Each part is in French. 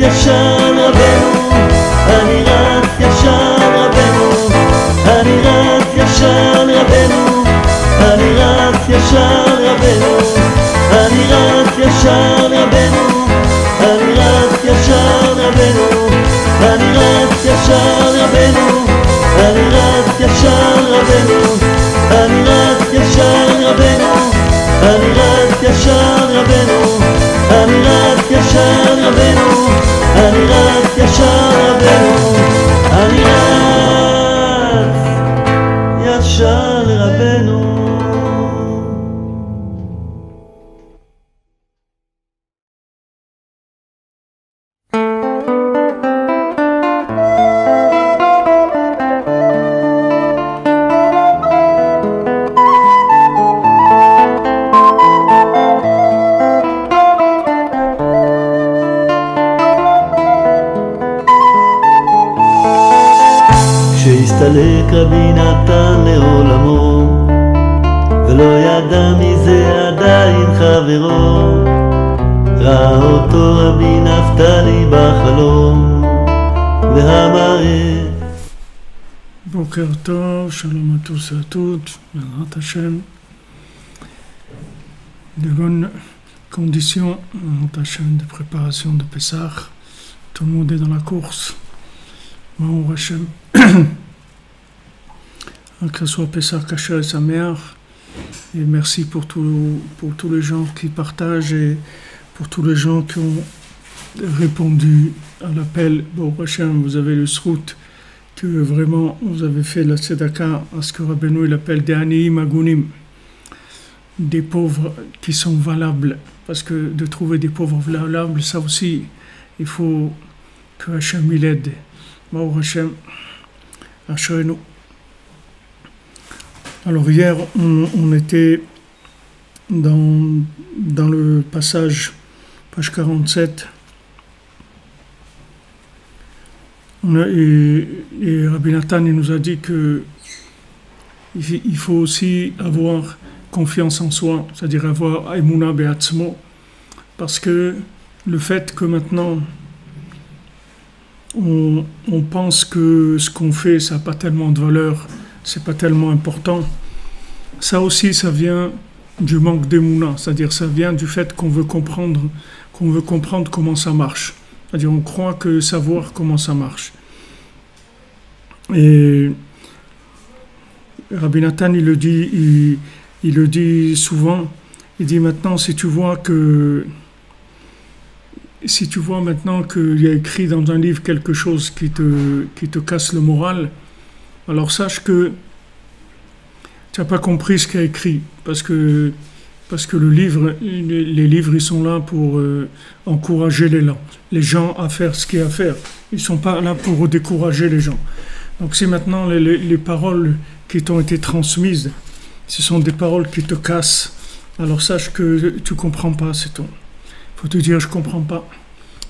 ישר רבנו, אני רץ ישר רבנו, אני רץ ישר רבנו, אני רץ ישר רבנו, אני רץ ישר רבנו, אני רץ ישר רבנו, אני רץ ישר רבנו, אני רץ ישר רבנו, אני רץ ישר רבנו, אני רץ ישר רבנו, אני רץ ישר רבנו, אני רץ ישר רבנו, אני רץ ישר רבנו. כשהסתלק רבי נתן לעולמו ולא ידע מזה עדיין חברו, ראה אותו רבי נפתלי בחלום ואמר בוקר טוב, שלום à tous et à toutes, Bezrat Hashem. De bonnes conditions, Bezrat Hashem, de préparation de Pessah. Tout le monde est dans la course. Bon Hashem. Que ce soit Pessah Kasher et Sameach. Et merci pour tous les gens qui partagent et pour tous les gens qui ont répondu à l'appel. Bon Hashem, vous avez le srout que vraiment vous avez fait la tzedaka à ce que Rabbeinu il appelle des aniim agunim, des pauvres qui sont valables, parce que de trouver des pauvres valables, ça aussi il faut que Hashem il aide. Bon Hashem, Hashem. Alors hier on était dans le passage page 47. Et Rabbi Nathan il nous a dit que il faut aussi avoir confiance en soi, c'est-à-dire avoir Emunah Be'atzmo, parce que le fait que maintenant on pense que ce qu'on fait ça n'a pas tellement de valeur, c'est pas tellement important, ça aussi ça vient du manque d'Emunah, c'est-à-dire ça vient du fait qu'on veut comprendre comment ça marche. C'est-à-dire on croit que savoir comment ça marche. Et Rabbi Nathan il le dit souvent, il dit maintenant si tu vois maintenant qu'il y a écrit dans un livre quelque chose qui te casse le moral, alors sache que tu n'as pas compris ce qu'il y a écrit, parce que les livres ils sont là pour encourager les gens à faire ce qu'il y a à faire. Ils ne sont pas là pour décourager les gens. Donc si maintenant les paroles qui t'ont été transmises, ce sont des paroles qui te cassent, alors sache que tu ne comprends pas, c'est tout. Il faut te dire je ne comprends pas,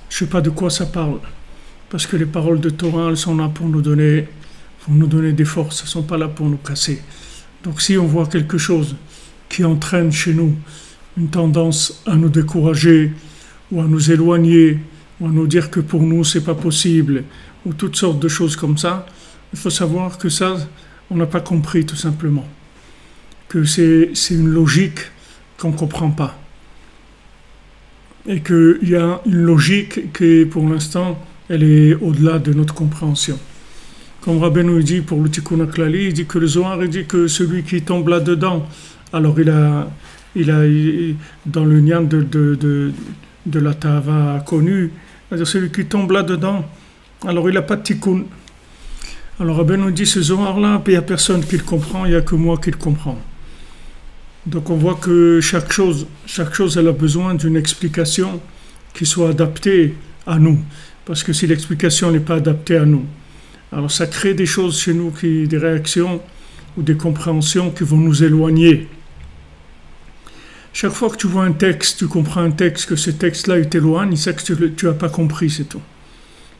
je ne sais pas de quoi ça parle, parce que les paroles de Torah elles sont là pour nous donner des forces, elles ne sont pas là pour nous casser. Donc si on voit quelque chose qui entraîne chez nous une tendance à nous décourager ou à nous éloigner ou à nous dire que pour nous c'est pas possible ou toutes sortes de choses comme ça, il faut savoir que ça on n'a pas compris tout simplement, que c'est une logique qu'on ne comprend pas et qu'il y a une logique qui pour l'instant elle est au-delà de notre compréhension. Comme Rabbeinu dit pour le Tikkun HaKlali, il dit que le Zohar il dit que celui qui tombe là-dedans, alors il a dans le Nyan de la Tava connu, c'est-à-dire celui qui tombe là-dedans, alors il n'a pas de Tikkun. Alors Rabbeinu dit ce Zohar-là, il n'y a personne qui le comprend, il n'y a que moi qui le comprends. Donc on voit que chaque chose elle a besoin d'une explication qui soit adaptée à nous, parce que si l'explication n'est pas adaptée à nous, alors ça crée des choses chez nous, des réactions ou des compréhensions qui vont nous éloigner. Chaque fois que tu vois un texte, tu comprends un texte, que ce texte-là il t'éloigne, c'est que tu n'as pas compris, c'est tout.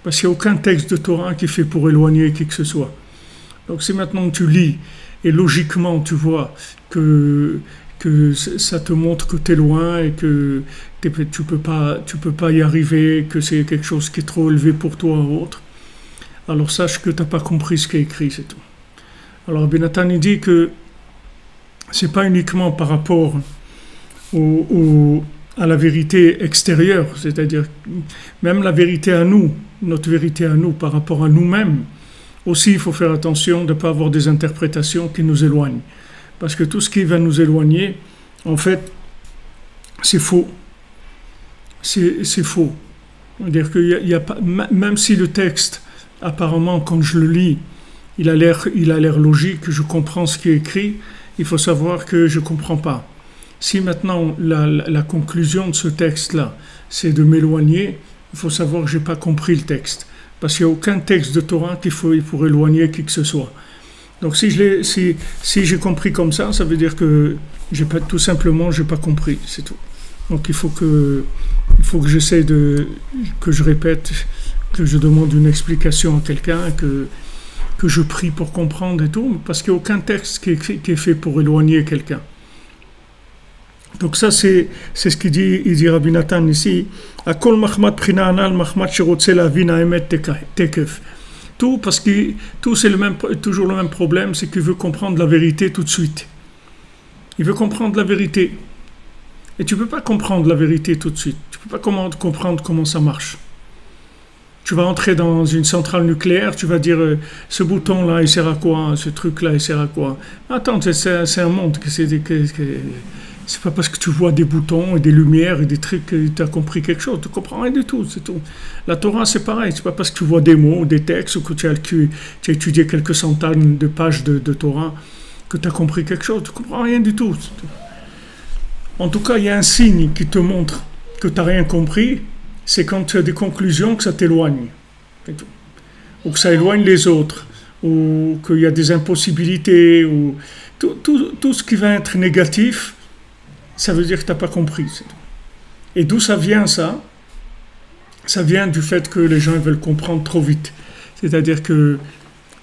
Parce qu'il n'y a aucun texte de Torah qui est fait pour éloigner qui que ce soit. Donc si maintenant tu lis et logiquement tu vois que que ça te montre que tu es loin et que tu peux pas y arriver, que c'est quelque chose qui est trop élevé pour toi ou autre. Alors sache que tu n'as pas compris ce qui est écrit, c'est tout. Alors Rabbi Nathan il dit que c'est pas uniquement par rapport à la vérité extérieure, c'est-à-dire même la vérité à nous, notre vérité à nous par rapport à nous-mêmes, aussi il faut faire attention de ne pas avoir des interprétations qui nous éloignent. Parce que tout ce qui va nous éloigner, en fait, c'est faux. C'est faux. C'est-à-dire qu'il y a pas, même si le texte, apparemment, quand je le lis, il a l'air logique, je comprends ce qui est écrit, il faut savoir que je ne comprends pas. Si maintenant la conclusion de ce texte-là, c'est de m'éloigner, il faut savoir que je n'ai pas compris le texte. Parce qu'il n'y a aucun texte de Torah pour éloigner qui que ce soit. Donc si j'ai compris comme ça veut dire que tout simplement, je n'ai pas compris, c'est tout. Donc il faut que j'essaie que je répète, que je demande une explication à quelqu'un, que je prie pour comprendre et tout, parce qu'il n'y a aucun texte qui est fait pour éloigner quelqu'un. Donc ça, c'est ce qu'il dit Rabbi Nathan ici. Akol mahmat prina anal mahmat shirotse lavin haemet tekef. Tout, parce que tout c'est toujours le même problème, c'est qu'il veut comprendre la vérité tout de suite. Il veut comprendre la vérité. Et tu ne peux pas comprendre la vérité tout de suite. Tu ne peux pas comprendre comment ça marche. Tu vas entrer dans une centrale nucléaire, tu vas dire ce bouton-là, il sert à quoi? Ce truc-là, il sert à quoi? Attends, c'est un monde que c'est pas parce que tu vois des boutons et des lumières et des trucs que tu as compris quelque chose. Tu ne comprends rien du tout, c'est tout. La Torah, c'est pareil. C'est pas parce que tu vois des mots ou des textes ou que tu as étudié quelques centaines de pages de Torah que tu as compris quelque chose. Tu ne comprends rien du tout. En tout cas, il y a un signe qui te montre que tu n'as rien compris. C'est quand tu as des conclusions que ça t'éloigne. Ou que ça éloigne les autres. Ou qu'il y a des impossibilités. Ou tout ce qui va être négatif, ça veut dire que tu n'as pas compris. Et d'où ça vient ça? Ça vient du fait que les gens veulent comprendre trop vite. C'est-à-dire qu'ils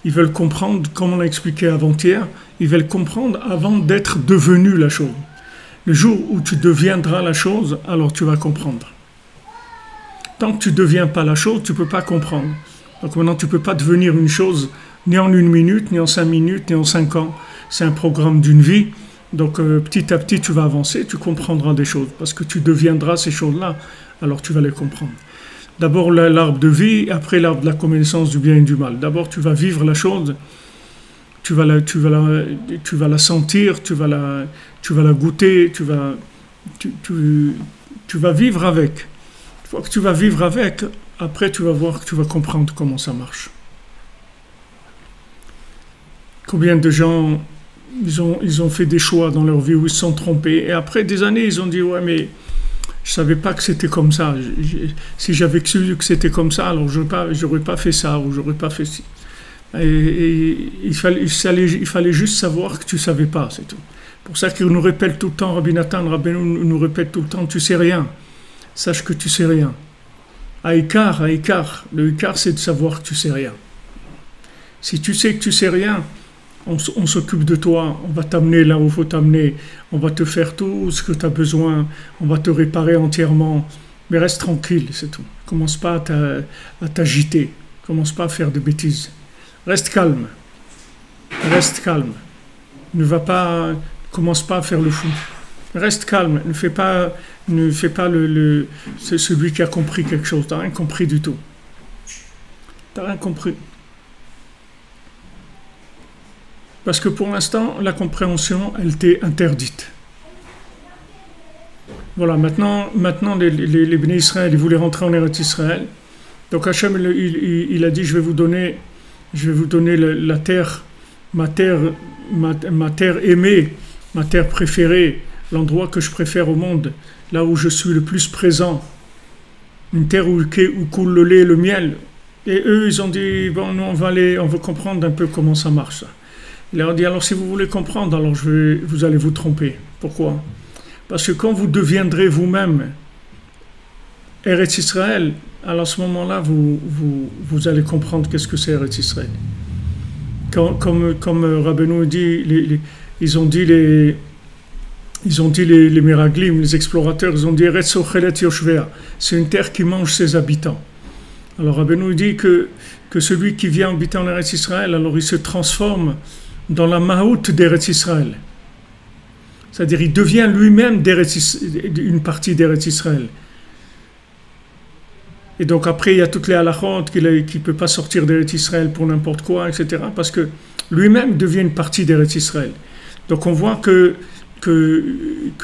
veulent comprendre, comme on l'a expliqué avant-hier, ils veulent comprendre avant d'être devenu la chose. Le jour où tu deviendras la chose, alors tu vas comprendre. Tant que tu ne deviens pas la chose, tu ne peux pas comprendre. Donc maintenant, tu ne peux pas devenir une chose ni en 1 minute, ni en 5 minutes, ni en 5 ans. C'est un programme d'une vie. Donc petit à petit, tu vas avancer, tu comprendras des choses. Parce que tu deviendras ces choses-là, alors tu vas les comprendre. D'abord l'arbre de vie, après l'arbre de la connaissance du bien et du mal. D'abord, tu vas vivre la chose, tu vas la sentir, tu vas la goûter, tu vas vivre avec. Une fois que tu vas vivre avec, après tu vas voir que tu vas comprendre comment ça marche. Combien de gens ils ont fait des choix dans leur vie où ils se sont trompés et après des années ils ont dit ouais mais je savais pas que c'était comme ça. Si j'avais su que c'était comme ça, alors j'aurais pas fait ça ou j'aurais pas fait ci. Et il fallait juste savoir que tu savais pas, c'est tout. Pour ça qu'il nous répète tout le temps, Rabbi Nathan, nous répète tout le temps, tu sais rien. Sache que tu sais rien. Haïkar, le Haïkar c'est de savoir que tu sais rien. Si tu sais que tu sais rien, on s'occupe de toi, on va t'amener là où il faut t'amener, on va te faire tout ce que tu as besoin, on va te réparer entièrement, mais reste tranquille, c'est tout. Commence pas à t'agiter, commence pas à faire de bêtises. Reste calme. Commence pas à faire le fou. Reste calme, ne fais pas c'est celui qui a compris quelque chose, tu n'as rien compris du tout. Tu n'as rien compris. Parce que pour l'instant, la compréhension, elle t'est interdite. Voilà, maintenant les Béné Israël, ils voulaient rentrer en Eretz Israël. Donc Hachem, il a dit, je vais vous donner la terre, ma terre aimée, ma terre préférée, l'endroit que je préfère au monde, là où je suis le plus présent. Une terre où coule le lait et le miel. Et eux, ils ont dit, bon, nous, on veut comprendre un peu comment ça marche. Il leur a dit, alors si vous voulez comprendre, alors vous allez vous tromper. Pourquoi? Parce que quand vous deviendrez vous-même Eretz Israël, alors à ce moment-là, vous allez comprendre qu'est-ce que c'est Eretz Israël. Comme Rabbeinu dit, ils ont dit ils ont dit, les Meraglim, les explorateurs, ils ont dit Eretz Ochelet Yoshvea, c'est une terre qui mange ses habitants. Alors Rabbeinu dit que celui qui vient habiter en Eretz Israël, alors il se transforme dans la Mahout d'Eretz Israël. C'est-à-dire il devient lui-même une partie d'Eretz Israël. Et donc après il y a toutes les halachot qu'il ne peut pas sortir d'Eretz Israël pour n'importe quoi, etc. Parce que lui-même devient une partie d'Eretz Israël. Donc on voit que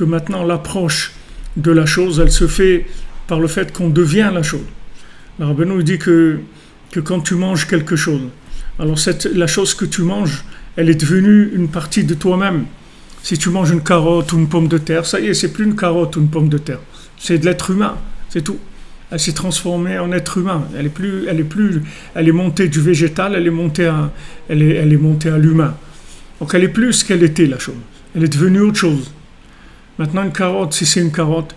maintenant l'approche de la chose, elle se fait par le fait qu'on devient la chose. Alors Rabbeinu dit que quand tu manges quelque chose, alors la chose que tu manges, elle est devenue une partie de toi-même. Si tu manges une carotte ou une pomme de terre, ça y est, c'est plus une carotte ou une pomme de terre. C'est de l'être humain, c'est tout. Elle s'est transformée en être humain. Elle est montée du végétal, elle est montée à l'humain. Donc elle est plus ce qu'elle était, la chose. Elle est devenue autre chose. Maintenant, une carotte, si c'est une carotte,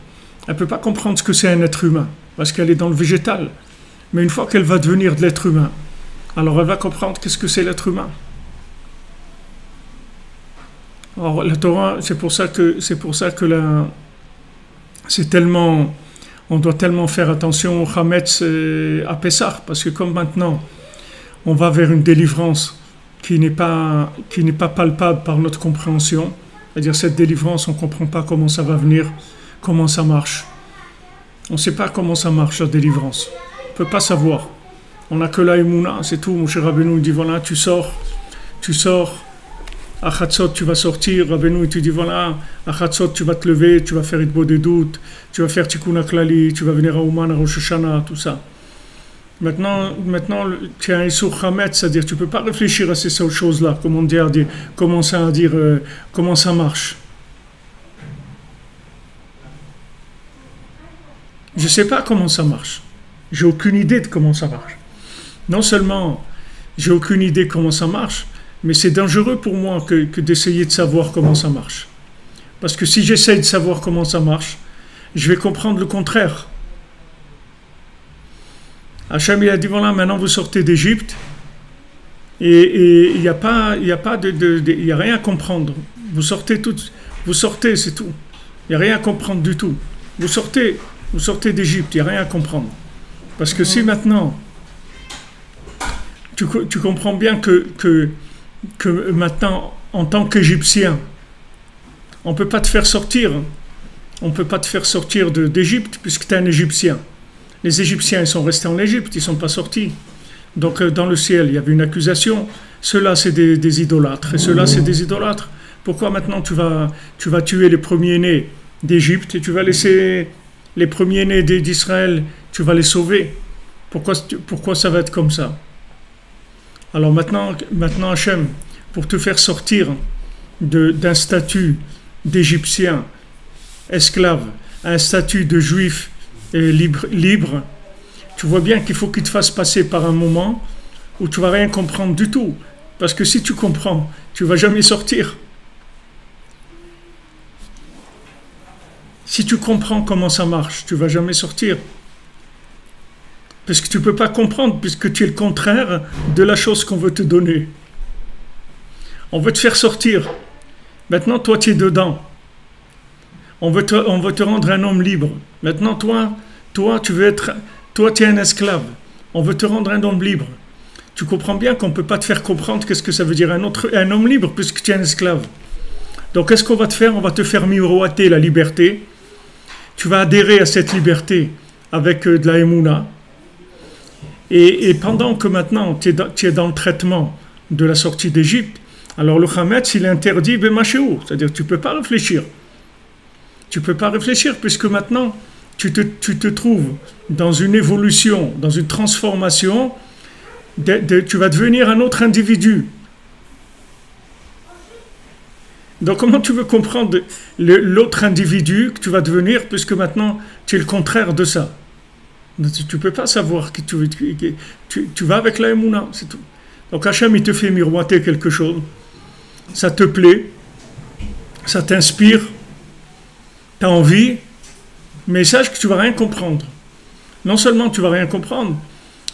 elle ne peut pas comprendre ce que c'est un être humain, parce qu'elle est dans le végétal. Mais une fois qu'elle va devenir de l'être humain, alors elle va comprendre qu'est-ce que c'est l'être humain. Alors la Torah, c'est pour ça que on doit tellement faire attention au Hametz à Pessah, parce que comme maintenant on va vers une délivrance qui n'est pas palpable par notre compréhension, c'est-à-dire cette délivrance, on ne comprend pas comment ça va venir, comment ça marche. On ne sait pas comment ça marche la délivrance. On ne peut pas savoir. On n'a que la Emouna, c'est tout. Mon cher Rabbeinu dit voilà, tu sors. À Chatzot, tu vas sortir, Rabbeinu, tu dis voilà, à Chatzot, tu vas te lever, tu vas faire Itbo des doutes, tu vas faire Tikkun HaKlali, tu vas venir à Ouman, à Rosh Hashanah, tout ça. Maintenant, tu as un Issour Hametz, c'est-à-dire tu ne peux pas réfléchir à ces choses-là, commencer à dire comment ça marche. Je ne sais pas comment ça marche. J'ai aucune idée de comment ça marche. Non seulement j'ai aucune idée comment ça marche, mais c'est dangereux pour moi que d'essayer de savoir comment ça marche. Parce que si j'essaye de savoir comment ça marche, je vais comprendre le contraire. Hachem il a dit voilà, maintenant vous sortez d'Égypte et il n'y a rien à comprendre. Vous sortez, c'est tout. Il n'y a rien à comprendre du tout. Vous sortez d'Égypte, il n'y a rien à comprendre. Parce que si maintenant tu comprends bien que maintenant, en tant qu'Égyptien, on ne peut pas te faire sortir. On ne peut pas te faire sortir d'Égypte puisque tu es un Égyptien. Les Égyptiens, ils sont restés en Égypte, ils ne sont pas sortis. Donc dans le ciel, il y avait une accusation. Ceux-là, c'est des idolâtres. Et ceux-là, c'est des idolâtres. Pourquoi maintenant tu vas tuer les premiers-nés d'Égypte et tu vas laisser les premiers-nés d'Israël, tu vas les sauver? Pourquoi ça va être comme ça? Alors maintenant Hachem, pour te faire sortir d'un statut d'Égyptien esclave à un statut de juif libre, tu vois bien qu'il faut qu'il te fasse passer par un moment où tu ne vas rien comprendre du tout. Parce que si tu comprends, tu ne vas jamais sortir. Si tu comprends comment ça marche, tu ne vas jamais sortir. Parce que tu ne peux pas comprendre, puisque tu es le contraire de la chose qu'on veut te donner. On veut te faire sortir. Maintenant, toi, tu es dedans. On veut te rendre un homme libre. Maintenant, toi, tu es un esclave. On veut te rendre un homme libre. Tu comprends bien qu'on ne peut pas te faire comprendre qu'est-ce que ça veut dire un homme libre, puisque tu es un esclave. Donc, qu'est-ce qu'on va te faire? On va te faire miroiter la liberté. Tu vas adhérer à cette liberté avec de la Emouna. Et pendant que maintenant tu es dans le traitement de la sortie d'Égypte, alors le Hametz, il interdit Bemachéou, c'est-à-dire tu ne peux pas réfléchir. Tu ne peux pas réfléchir puisque maintenant tu te trouves dans une évolution, dans une transformation, tu vas devenir un autre individu. Donc comment tu veux comprendre l'autre individu que tu vas devenir puisque maintenant tu es le contraire de ça? Tu ne peux pas savoir que tu vas avec la Emouna, c'est tout. Donc Hachem, il te fait miroiter quelque chose. Ça te plaît, ça t'inspire, tu as envie, mais sache que tu ne vas rien comprendre. Non seulement tu ne vas rien comprendre,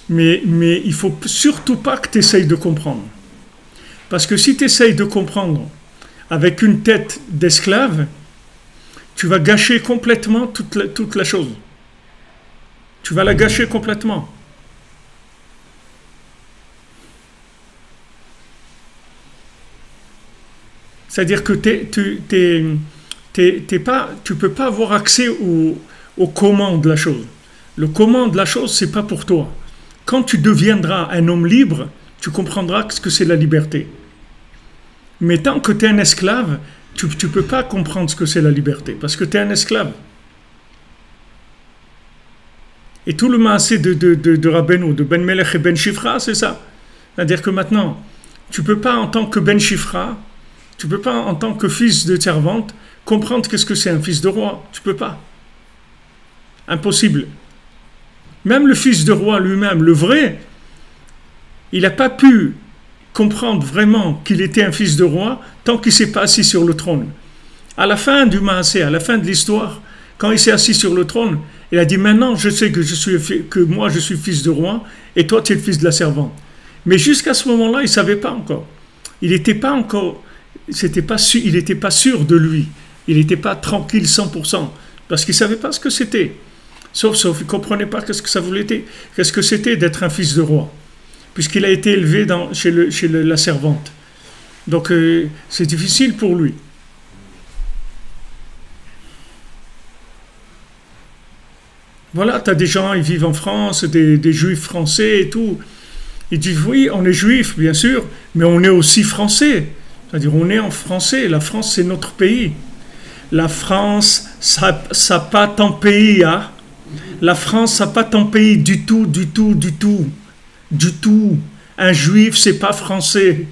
mais il ne faut surtout pas que tu essayes de comprendre. Parce que si tu essayes de comprendre avec une tête d'esclave, tu vas gâcher complètement toute la chose. Tu vas la gâcher complètement. C'est-à-dire que tu peux pas avoir accès au comment de la chose. Le comment de la chose, c'est pas pour toi. Quand tu deviendras un homme libre, tu comprendras ce que c'est la liberté. Mais tant que tu es un esclave, tu ne peux pas comprendre ce que c'est la liberté, parce que tu es un esclave. Et tout le maasé de Rabbeinu, de Ben Melech et Ben Shifra, c'est ça. C'est-à-dire que maintenant, tu ne peux pas en tant que Ben Shifra, tu ne peux pas en tant que fils de servante, comprendre qu'est-ce que c'est un fils de roi. Tu ne peux pas. Impossible. Même le fils de roi lui-même, le vrai, il n'a pas pu comprendre vraiment qu'il était un fils de roi tant qu'il ne s'est pas assis sur le trône. À la fin du maasé, à la fin de l'histoire, quand il s'est assis sur le trône, il a dit maintenant je sais que moi je suis fils de roi et toi tu es le fils de la servante. Mais jusqu'à ce moment-là, il ne savait pas encore. Il n'était pas encore, il n'était pas sûr de lui. Il n'était pas tranquille 100% parce qu'il ne savait pas ce que c'était. Sauf, il ne comprenait pas qu'est-ce que ça voulait dire. Qu'est-ce que c'était d'être un fils de roi, puisqu'il a été élevé chez la servante. Donc c'est difficile pour lui. Voilà, tu as des gens, ils vivent en France, des juifs français et tout. Ils disent oui, on est juifs, bien sûr, mais on est aussi français. C'est-à-dire, on est en français. La France, c'est notre pays. La France, ça n'a pas ton pays, hein. La France, ça n'a pas ton pays du tout, du tout, du tout. Du tout. Un juif, c'est pas français.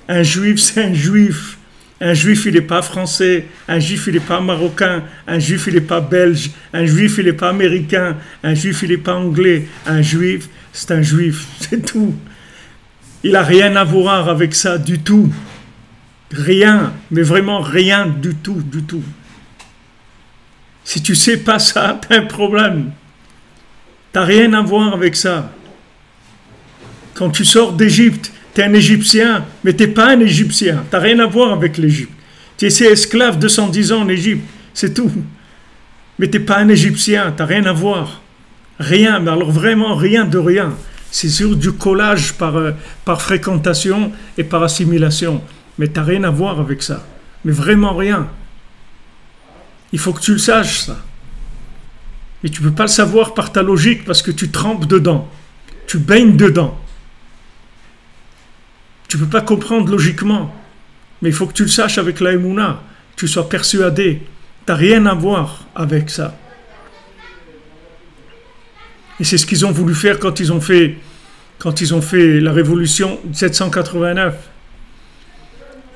Un juif, c'est un juif. Un juif, il n'est pas français. Un juif, il n'est pas marocain. Un juif, il n'est pas belge. Un juif, il n'est pas américain. Un juif, il n'est pas anglais. Un juif, c'est un juif. C'est tout. Il n'a rien à voir avec ça du tout. Rien. Mais vraiment rien du tout, du tout. Si tu ne sais pas ça, tu as un problème. Tu n'as rien à voir avec ça. Quand tu sors d'Égypte, tu es un Égyptien, mais tu n'es pas un Égyptien. Tu n'as rien à voir avec l'Égypte. Tu es esclave 210 ans en Égypte, c'est tout. Mais tu n'es pas un Égyptien, tu n'as rien à voir. Rien, mais alors vraiment rien de rien. C'est sur du collage par fréquentation et par assimilation. Mais tu n'as rien à voir avec ça. Mais vraiment rien. Il faut que tu le saches, ça. Mais tu ne peux pas le savoir par ta logique parce que tu trempes dedans. Tu baignes dedans. Tu ne peux pas comprendre logiquement. Mais il faut que tu le saches avec la Emouna. Tu sois persuadé. Tu n'as rien à voir avec ça. Et c'est ce qu'ils ont voulu faire quand ils ont fait la révolution 1789.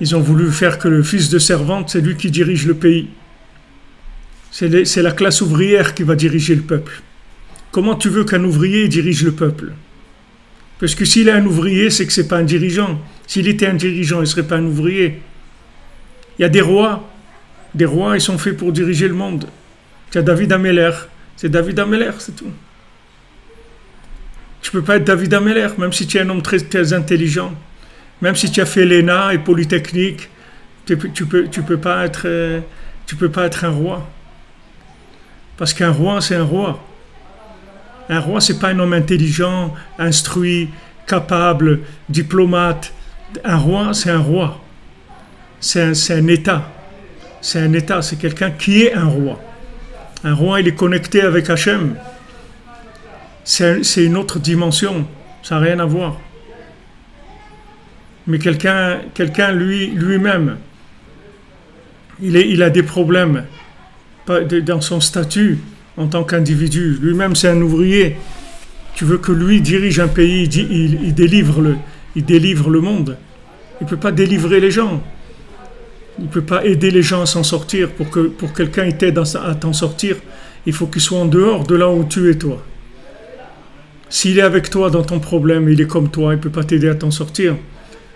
Ils ont voulu faire que le fils de servante, c'est lui qui dirige le pays. C'est la classe ouvrière qui va diriger le peuple. Comment tu veux qu'un ouvrier dirige le peuple? Parce que s'il est un ouvrier, c'est que ce n'est pas un dirigeant. S'il était un dirigeant, il ne serait pas un ouvrier. Il y a des rois. Des rois, ils sont faits pour diriger le monde. Tu as David Ameller. C'est David Ameller, c'est tout. Tu ne peux pas être David Ameller, même si tu es un homme très, très intelligent. Même si tu as fait l'ENA et Polytechnique, tu peux pas être un roi. Parce qu'un roi, c'est un roi. Un roi, ce n'est pas un homme intelligent, instruit, capable, diplomate. Un roi, c'est un roi. C'est un État. C'est un État, c'est quelqu'un qui est un roi. Un roi, il est connecté avec Hachem. C'est une autre dimension. Ça n'a rien à voir. Mais quelqu'un lui-même, il a des problèmes dans son statut en tant qu'individu. Lui-même, c'est un ouvrier. Tu veux que lui dirige un pays, il délivre le monde. Il ne peut pas délivrer les gens. Il ne peut pas aider les gens à s'en sortir. Pour quelqu'un qui t'aide à t'en sortir, il faut qu'il soit en dehors de là où tu es, toi. S'il est avec toi dans ton problème, il est comme toi, il ne peut pas t'aider à t'en sortir.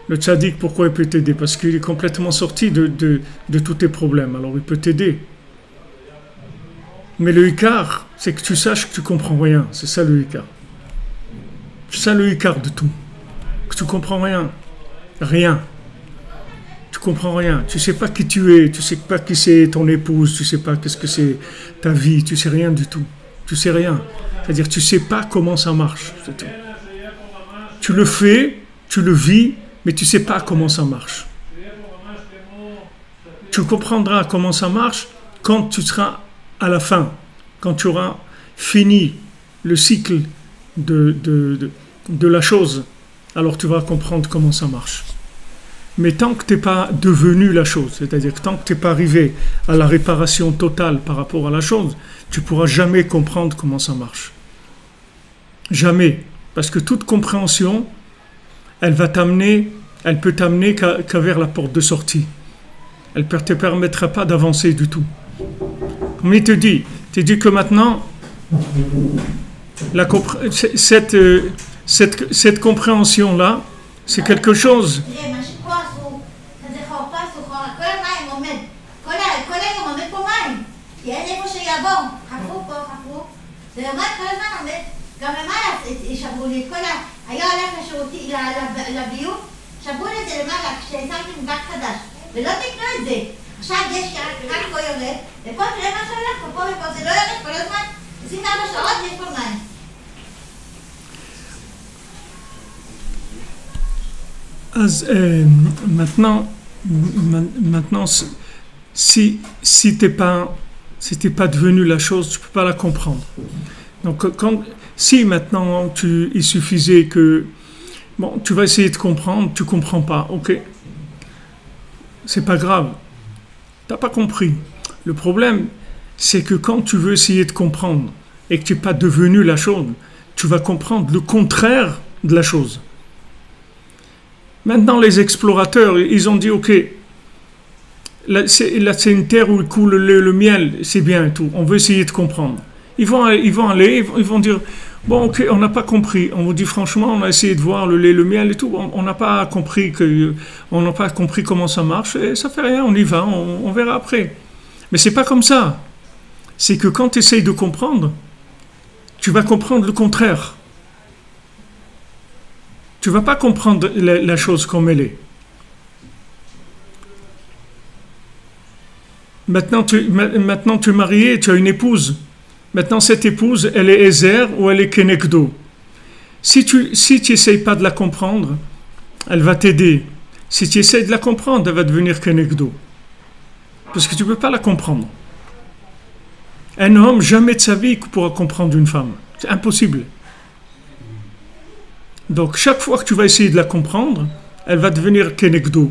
Le tzaddik, pourquoi il peut t'aider? Parce qu'il est complètement sorti de tous tes problèmes. Alors il peut t'aider. Mais le Ikar, c'est que tu saches que tu comprends rien. C'est ça le Ikar. C'est ça le Ikar de tout. Que tu comprends rien. Rien. Tu comprends rien. Tu sais pas qui tu es. Tu sais pas qui c'est ton épouse. Tu sais pas qu'est-ce que c'est ta vie. Tu sais rien du tout. Tu sais rien. C'est-à-dire tu sais pas comment ça marche. C'est tout. Tu le fais, tu le vis, mais tu sais pas comment ça marche. Tu comprendras comment ça marche quand tu seras à la fin, quand tu auras fini le cycle de la chose. Alors tu vas comprendre comment ça marche. Mais tant que tu n'es pas devenu la chose, c'est-à-dire que tant que tu n'es pas arrivé à la réparation totale par rapport à la chose, tu ne pourras jamais comprendre comment ça marche. Jamais. Parce que toute compréhension, elle peut t'amener qu'à vers la porte de sortie. Elle ne te permettra pas d'avancer du tout. Mais il te dit que maintenant, cette compréhension-là, c'est quelque chose. גם למעלה שברו לי את כל היה הולך לביוב, שברו לי את זה למעלה כששמתם גג חדש ולא תקנו את זה. עכשיו יש רק פה יורד ופה תראה מה שהולך פה ופה זה לא יורד כל הזמן 24 שעות יש פה מים. אז maintenant si t'es pas devenu la chose, tu peux pas la comprendre. Donc si maintenant il suffisait que tu vas essayer de comprendre, tu comprends pas, ok, c'est pas grave, t'as pas compris. Le problème, c'est que quand tu veux essayer de comprendre et que tu n'es pas devenu la chose, tu vas comprendre le contraire de la chose. Maintenant, les explorateurs, ils ont dit, ok, là c'est une terre où il coule le miel, c'est bien et tout, on veut essayer de comprendre. Ils vont dire, bon, ok, on n'a pas compris. On vous dit franchement, on a essayé de voir le lait, le miel et tout. On n'a pas compris comment ça marche. Et ça fait rien, on y va, on verra après. Mais c'est pas comme ça. C'est que quand tu essayes de comprendre, tu vas comprendre le contraire. Tu vas pas comprendre la chose comme elle est. Maintenant, tu es marié, tu as une épouse. Maintenant, cette épouse, elle est Ezer ou elle est Kenekdo. Si tu n'essayes pas de la comprendre, elle va t'aider. Si tu essayes de la comprendre, elle va devenir Kenekdo. Parce que tu ne peux pas la comprendre. Un homme, jamais de sa vie, pourra comprendre une femme. C'est impossible. Donc, chaque fois que tu vas essayer de la comprendre, elle va devenir Kenekdo.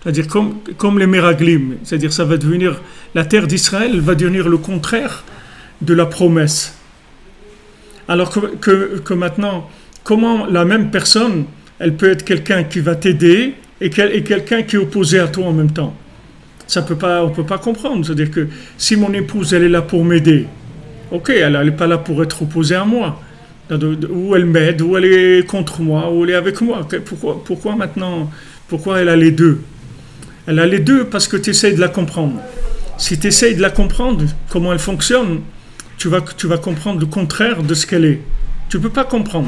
C'est-à-dire comme les Meraglim. C'est-à-dire ça va devenir, la terre d'Israël va devenir le contraire de la promesse. Alors que maintenant, comment la même personne, elle peut être quelqu'un qui va t'aider et quelqu'un qui est opposé à toi en même temps. On peut pas comprendre. C'est-à-dire que si mon épouse, elle est là pour m'aider, ok, elle n'est pas là pour être opposée à moi. Ou elle m'aide, ou elle est contre moi, ou elle est avec moi. Pourquoi maintenant, pourquoi elle a les deux? Elle a les deux parce que tu essayes de la comprendre. Si tu essayes de la comprendre, comment elle fonctionne, tu vas comprendre le contraire de ce qu'elle est. Tu ne peux pas comprendre.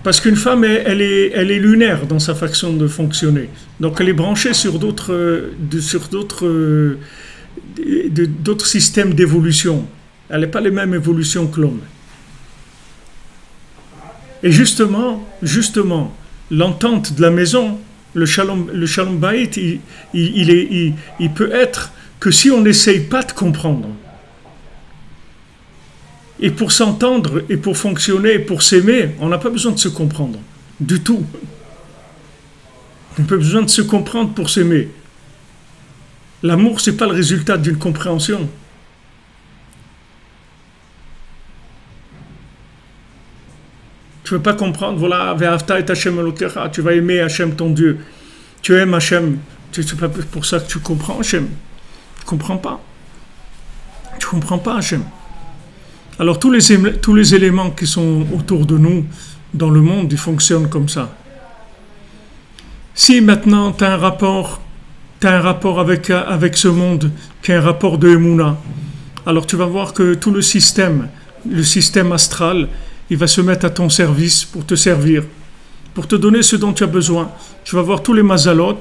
Parce qu'une femme, elle est lunaire dans sa façon de fonctionner. Donc elle est branchée sur d'autres systèmes d'évolution. Elle n'a pas les mêmes évolutions que l'homme. Et justement, l'entente de la maison, le shalom bayit, il peut être que si on n'essaye pas de comprendre. Et pour s'entendre, et pour fonctionner, et pour s'aimer, on n'a pas besoin de se comprendre. Du tout. On n'a pas besoin de se comprendre pour s'aimer. L'amour, ce n'est pas le résultat d'une compréhension. Tu ne veux pas comprendre, voilà, tu vas aimer Hachem ton Dieu. Tu aimes Hachem. C'est pas pour ça que tu comprends Hachem. Tu ne comprends pas. Tu ne comprends pas Hachem. Alors tous les éléments qui sont autour de nous, dans le monde, ils fonctionnent comme ça. Si maintenant tu as un rapport avec ce monde, qui est un rapport de Emouna, alors tu vas voir que tout le système astral, il va se mettre à ton service pour te servir. pour te donner ce dont tu as besoin. Tu vas voir tous les mazalot,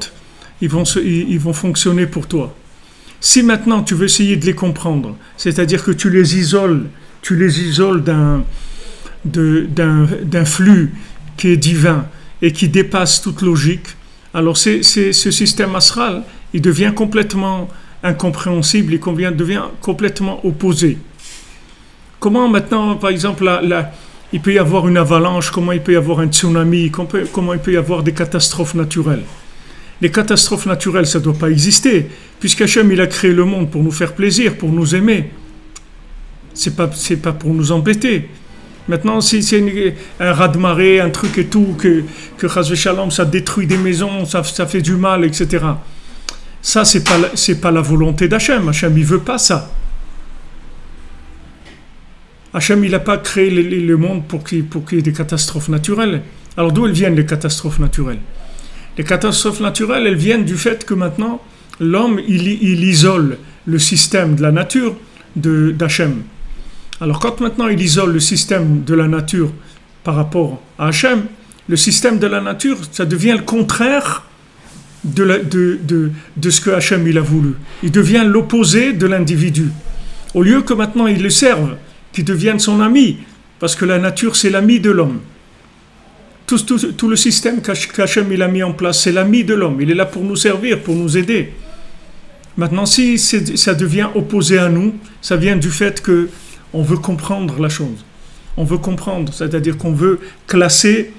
ils vont fonctionner pour toi. Si maintenant tu veux essayer de les comprendre, c'est-à-dire que tu les isoles d'un flux qui est divin et qui dépasse toute logique, alors ce système astral, il devient complètement incompréhensible, il devient complètement opposé. Comment maintenant, par exemple, il peut y avoir une avalanche, comment il peut y avoir un tsunami, comment il peut y avoir des catastrophes naturelles. Les catastrophes naturelles, ça ne doit pas exister, puisqu'Hachem, il a créé le monde pour nous faire plaisir, pour nous aimer. C'est pas pour nous embêter. Maintenant, si c'est un raz-de-marée, un truc et tout, que Chas v'Shalom, ça détruit des maisons, ça fait du mal, etc. Ça, c'est pas la volonté d'Hachem. Hachem, il veut pas ça. Hachem, il n'a pas créé le monde pour qu'il y ait des catastrophes naturelles. Alors, d'où elles viennent, les catastrophes naturelles? Les catastrophes naturelles, elles viennent du fait que maintenant, l'homme, il isole le système de la nature d'Hachem. Alors, quand maintenant il isole le système de la nature par rapport à Hachem, le système de la nature, ça devient le contraire de ce que Hachem il a voulu. Il devient l'opposé de l'individu. Au lieu que maintenant il le serve, qu'il devienne son ami, parce que la nature, c'est l'ami de l'homme. Tout le système qu'Hachem il a mis en place, c'est l'ami de l'homme. Il est là pour nous servir, pour nous aider. Maintenant, si ça devient opposé à nous, ça vient du fait que on veut comprendre la chose. On veut comprendre, c'est-à-dire qu'on veut classer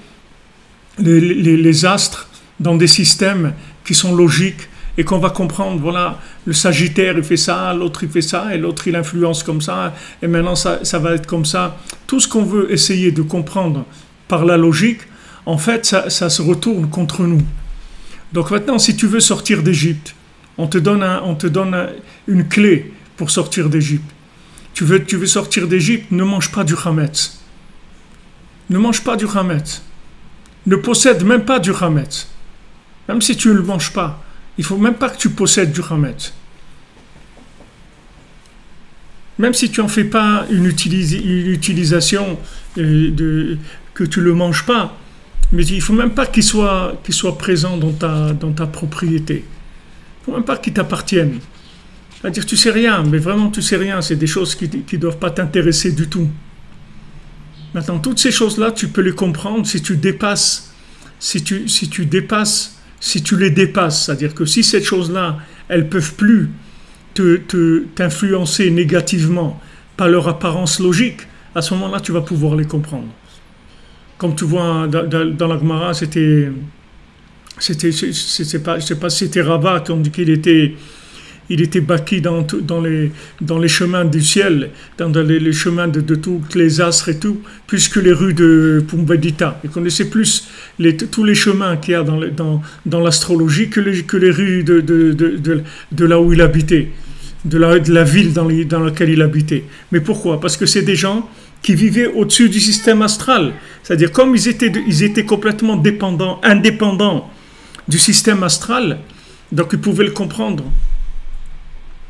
les astres dans des systèmes qui sont logiques et qu'on va comprendre, voilà, le Sagittaire il fait ça, l'autre il fait ça, et l'autre il influence comme ça, et maintenant ça va être comme ça. Tout ce qu'on veut essayer de comprendre par la logique, en fait, ça se retourne contre nous. Donc maintenant, si tu veux sortir d'Égypte, on te donne une clé pour sortir d'Égypte. Tu veux sortir d'Égypte, ne mange pas du Hametz. Ne mange pas du Hametz. Ne possède même pas du Hametz. Même si tu ne le manges pas, il ne faut même pas que tu possèdes du Hametz. Même si tu n'en fais pas une utilisation que tu ne le manges pas, mais il ne faut même pas qu'il soit présent dans ta propriété. Il ne faut même pas qu'il t'appartienne. C'est-à-dire, tu sais rien, mais vraiment tu sais rien, c'est des choses qui ne doivent pas t'intéresser du tout. Maintenant, toutes ces choses-là, tu peux les comprendre si tu les dépasses, c'est-à-dire que si ces choses-là, elles ne peuvent plus t'influencer négativement par leur apparence logique, à ce moment-là, tu vas pouvoir les comprendre. Comme tu vois dans la Gemara, je sais pas si c'était Rabat qui ont dit qu'il était bâti dans les chemins du ciel, dans les chemins de tous les astres et tout, plus que les rues de Pumbedita. Il connaissait plus tous les chemins qu'il y a dans l'astrologie que les rues de là où il habitait, de la ville dans laquelle il habitait. Mais pourquoi? Parce que c'est des gens qui vivaient au-dessus du système astral. C'est-à-dire, comme ils étaient complètement indépendants du système astral, donc ils pouvaient le comprendre.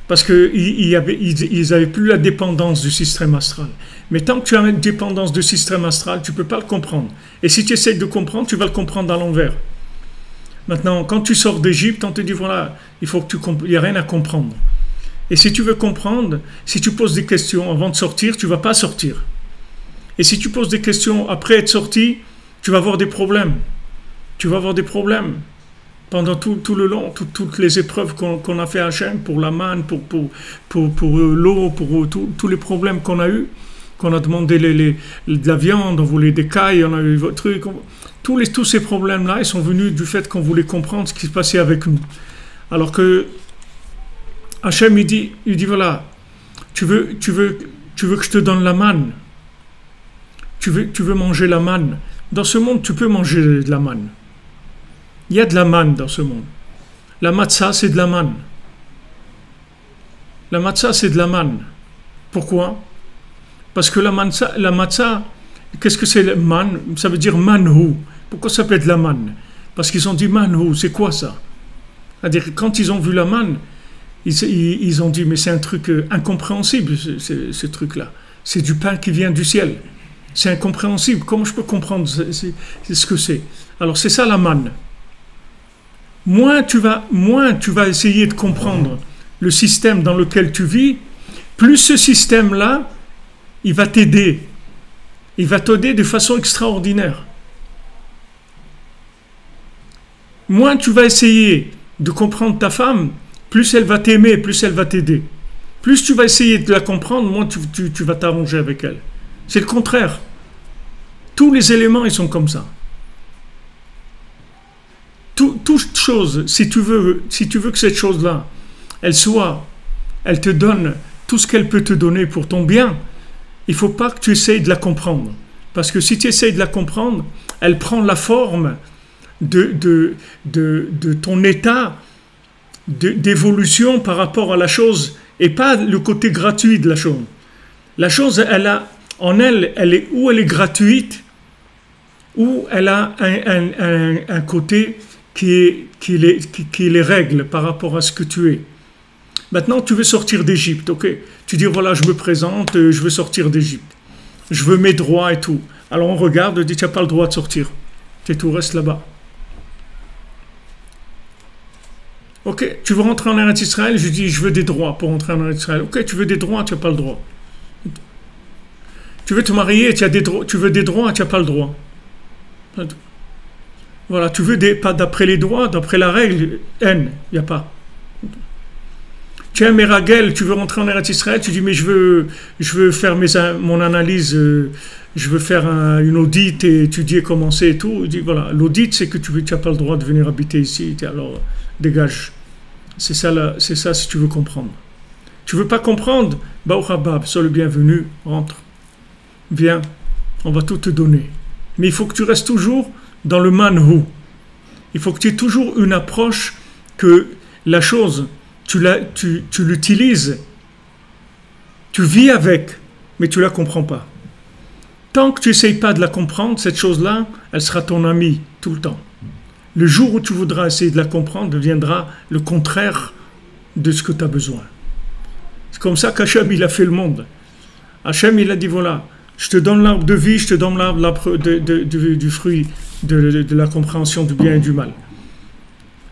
Parce qu'ils n'avaient plus la dépendance du système astral. Mais tant que tu as une dépendance du système astral, tu ne peux pas le comprendre. Et si tu essaies de comprendre, tu vas le comprendre à l'envers. Maintenant, quand tu sors d'Égypte, on te dit, voilà, il n'y a rien à comprendre. Et si tu veux comprendre, si tu poses des questions avant de sortir, tu ne vas pas sortir. Et si tu poses des questions après être sorti, tu vas avoir des problèmes. Tu vas avoir des problèmes. Pendant tout le long, toutes les épreuves qu'on a fait à Hachem, pour la manne, pour l'eau, pour tous les problèmes qu'on a eus, qu'on a demandé de la viande, on voulait des cailles, on a eu votre truc. Tous ces problèmes-là, ils sont venus du fait qu'on voulait comprendre ce qui se passait avec nous. Alors que Hachem, il dit voilà, tu veux que je te donne la manne. Tu veux manger la manne. Dans ce monde, tu peux manger de la manne. Il y a de la manne dans ce monde. La matzah, c'est de la manne. La matzah, c'est de la manne. Pourquoi? Parce que la matzah, qu'est-ce que c'est la manne? Ça veut dire manhu. Pourquoi ça peut être de la manne? Parce qu'ils ont dit manhu, c'est quoi ça? C'est-à-dire que quand ils ont vu la manne, ils ont dit, mais c'est un truc incompréhensible, ce truc-là. C'est du pain qui vient du ciel. C'est incompréhensible. Comment je peux comprendre c'est ce que c'est? Alors c'est ça la manne. Moins tu vas essayer de comprendre le système dans lequel tu vis, plus ce système-là, il va t'aider. Il va t'aider de façon extraordinaire. Moins tu vas essayer de comprendre ta femme, plus elle va t'aimer, plus elle va t'aider. Plus tu vas essayer de la comprendre, moins tu vas t'arranger avec elle. C'est le contraire. Tous les éléments, ils sont comme ça. Toute chose, si tu veux que cette chose-là, elle te donne tout ce qu'elle peut te donner pour ton bien, il ne faut pas que tu essayes de la comprendre. Parce que si tu essayes de la comprendre, elle prend la forme de ton état d'évolution par rapport à la chose et pas le côté gratuit de la chose. La chose, elle est gratuite ou elle a un côté qui les règle par rapport à ce que tu es. Maintenant, tu veux sortir d'Égypte, ok? Tu dis, voilà, je me présente, je veux sortir d'Égypte. Je veux mes droits et tout. Alors on regarde, on dit, tu n'as pas le droit de sortir. Tu tout, reste là-bas. Ok, tu veux rentrer en Eretz Israël? Je dis, je veux des droits pour rentrer en Eretz Israël. Ok, tu veux des droits, tu n'as pas le droit. Tu veux te marier, tu veux des droits, tu n'as pas le droit. Voilà, tu veux pas d'après les droits, d'après la règle, il n'y a pas. Tu es un Meragel, tu veux rentrer en Eretz Israël, tu dis, mais je veux faire mon analyse, je veux faire une audit et étudier comment c'est et tout. Il dit, voilà, l'audit, c'est que tu n'as pas le droit de venir habiter ici, alors dégage. C'est ça si tu veux comprendre. Tu veux pas comprendre? Baruch Habab, sois le bienvenu, rentre. Viens, on va tout te donner. Mais il faut que tu restes toujours dans le manhu. Il faut que tu aies toujours une approche que la chose, tu l'utilises, tu vis avec, mais tu ne la comprends pas. Tant que tu n'essayes pas de la comprendre, cette chose-là, elle sera ton amie tout le temps. Le jour où tu voudras essayer de la comprendre, deviendra le contraire de ce que tu as besoin. C'est comme ça qu'Hachem, il a fait le monde. Hachem, il a dit, voilà, je te donne l'arbre de vie, je te donne l'arbre du fruit de la compréhension du bien et du mal.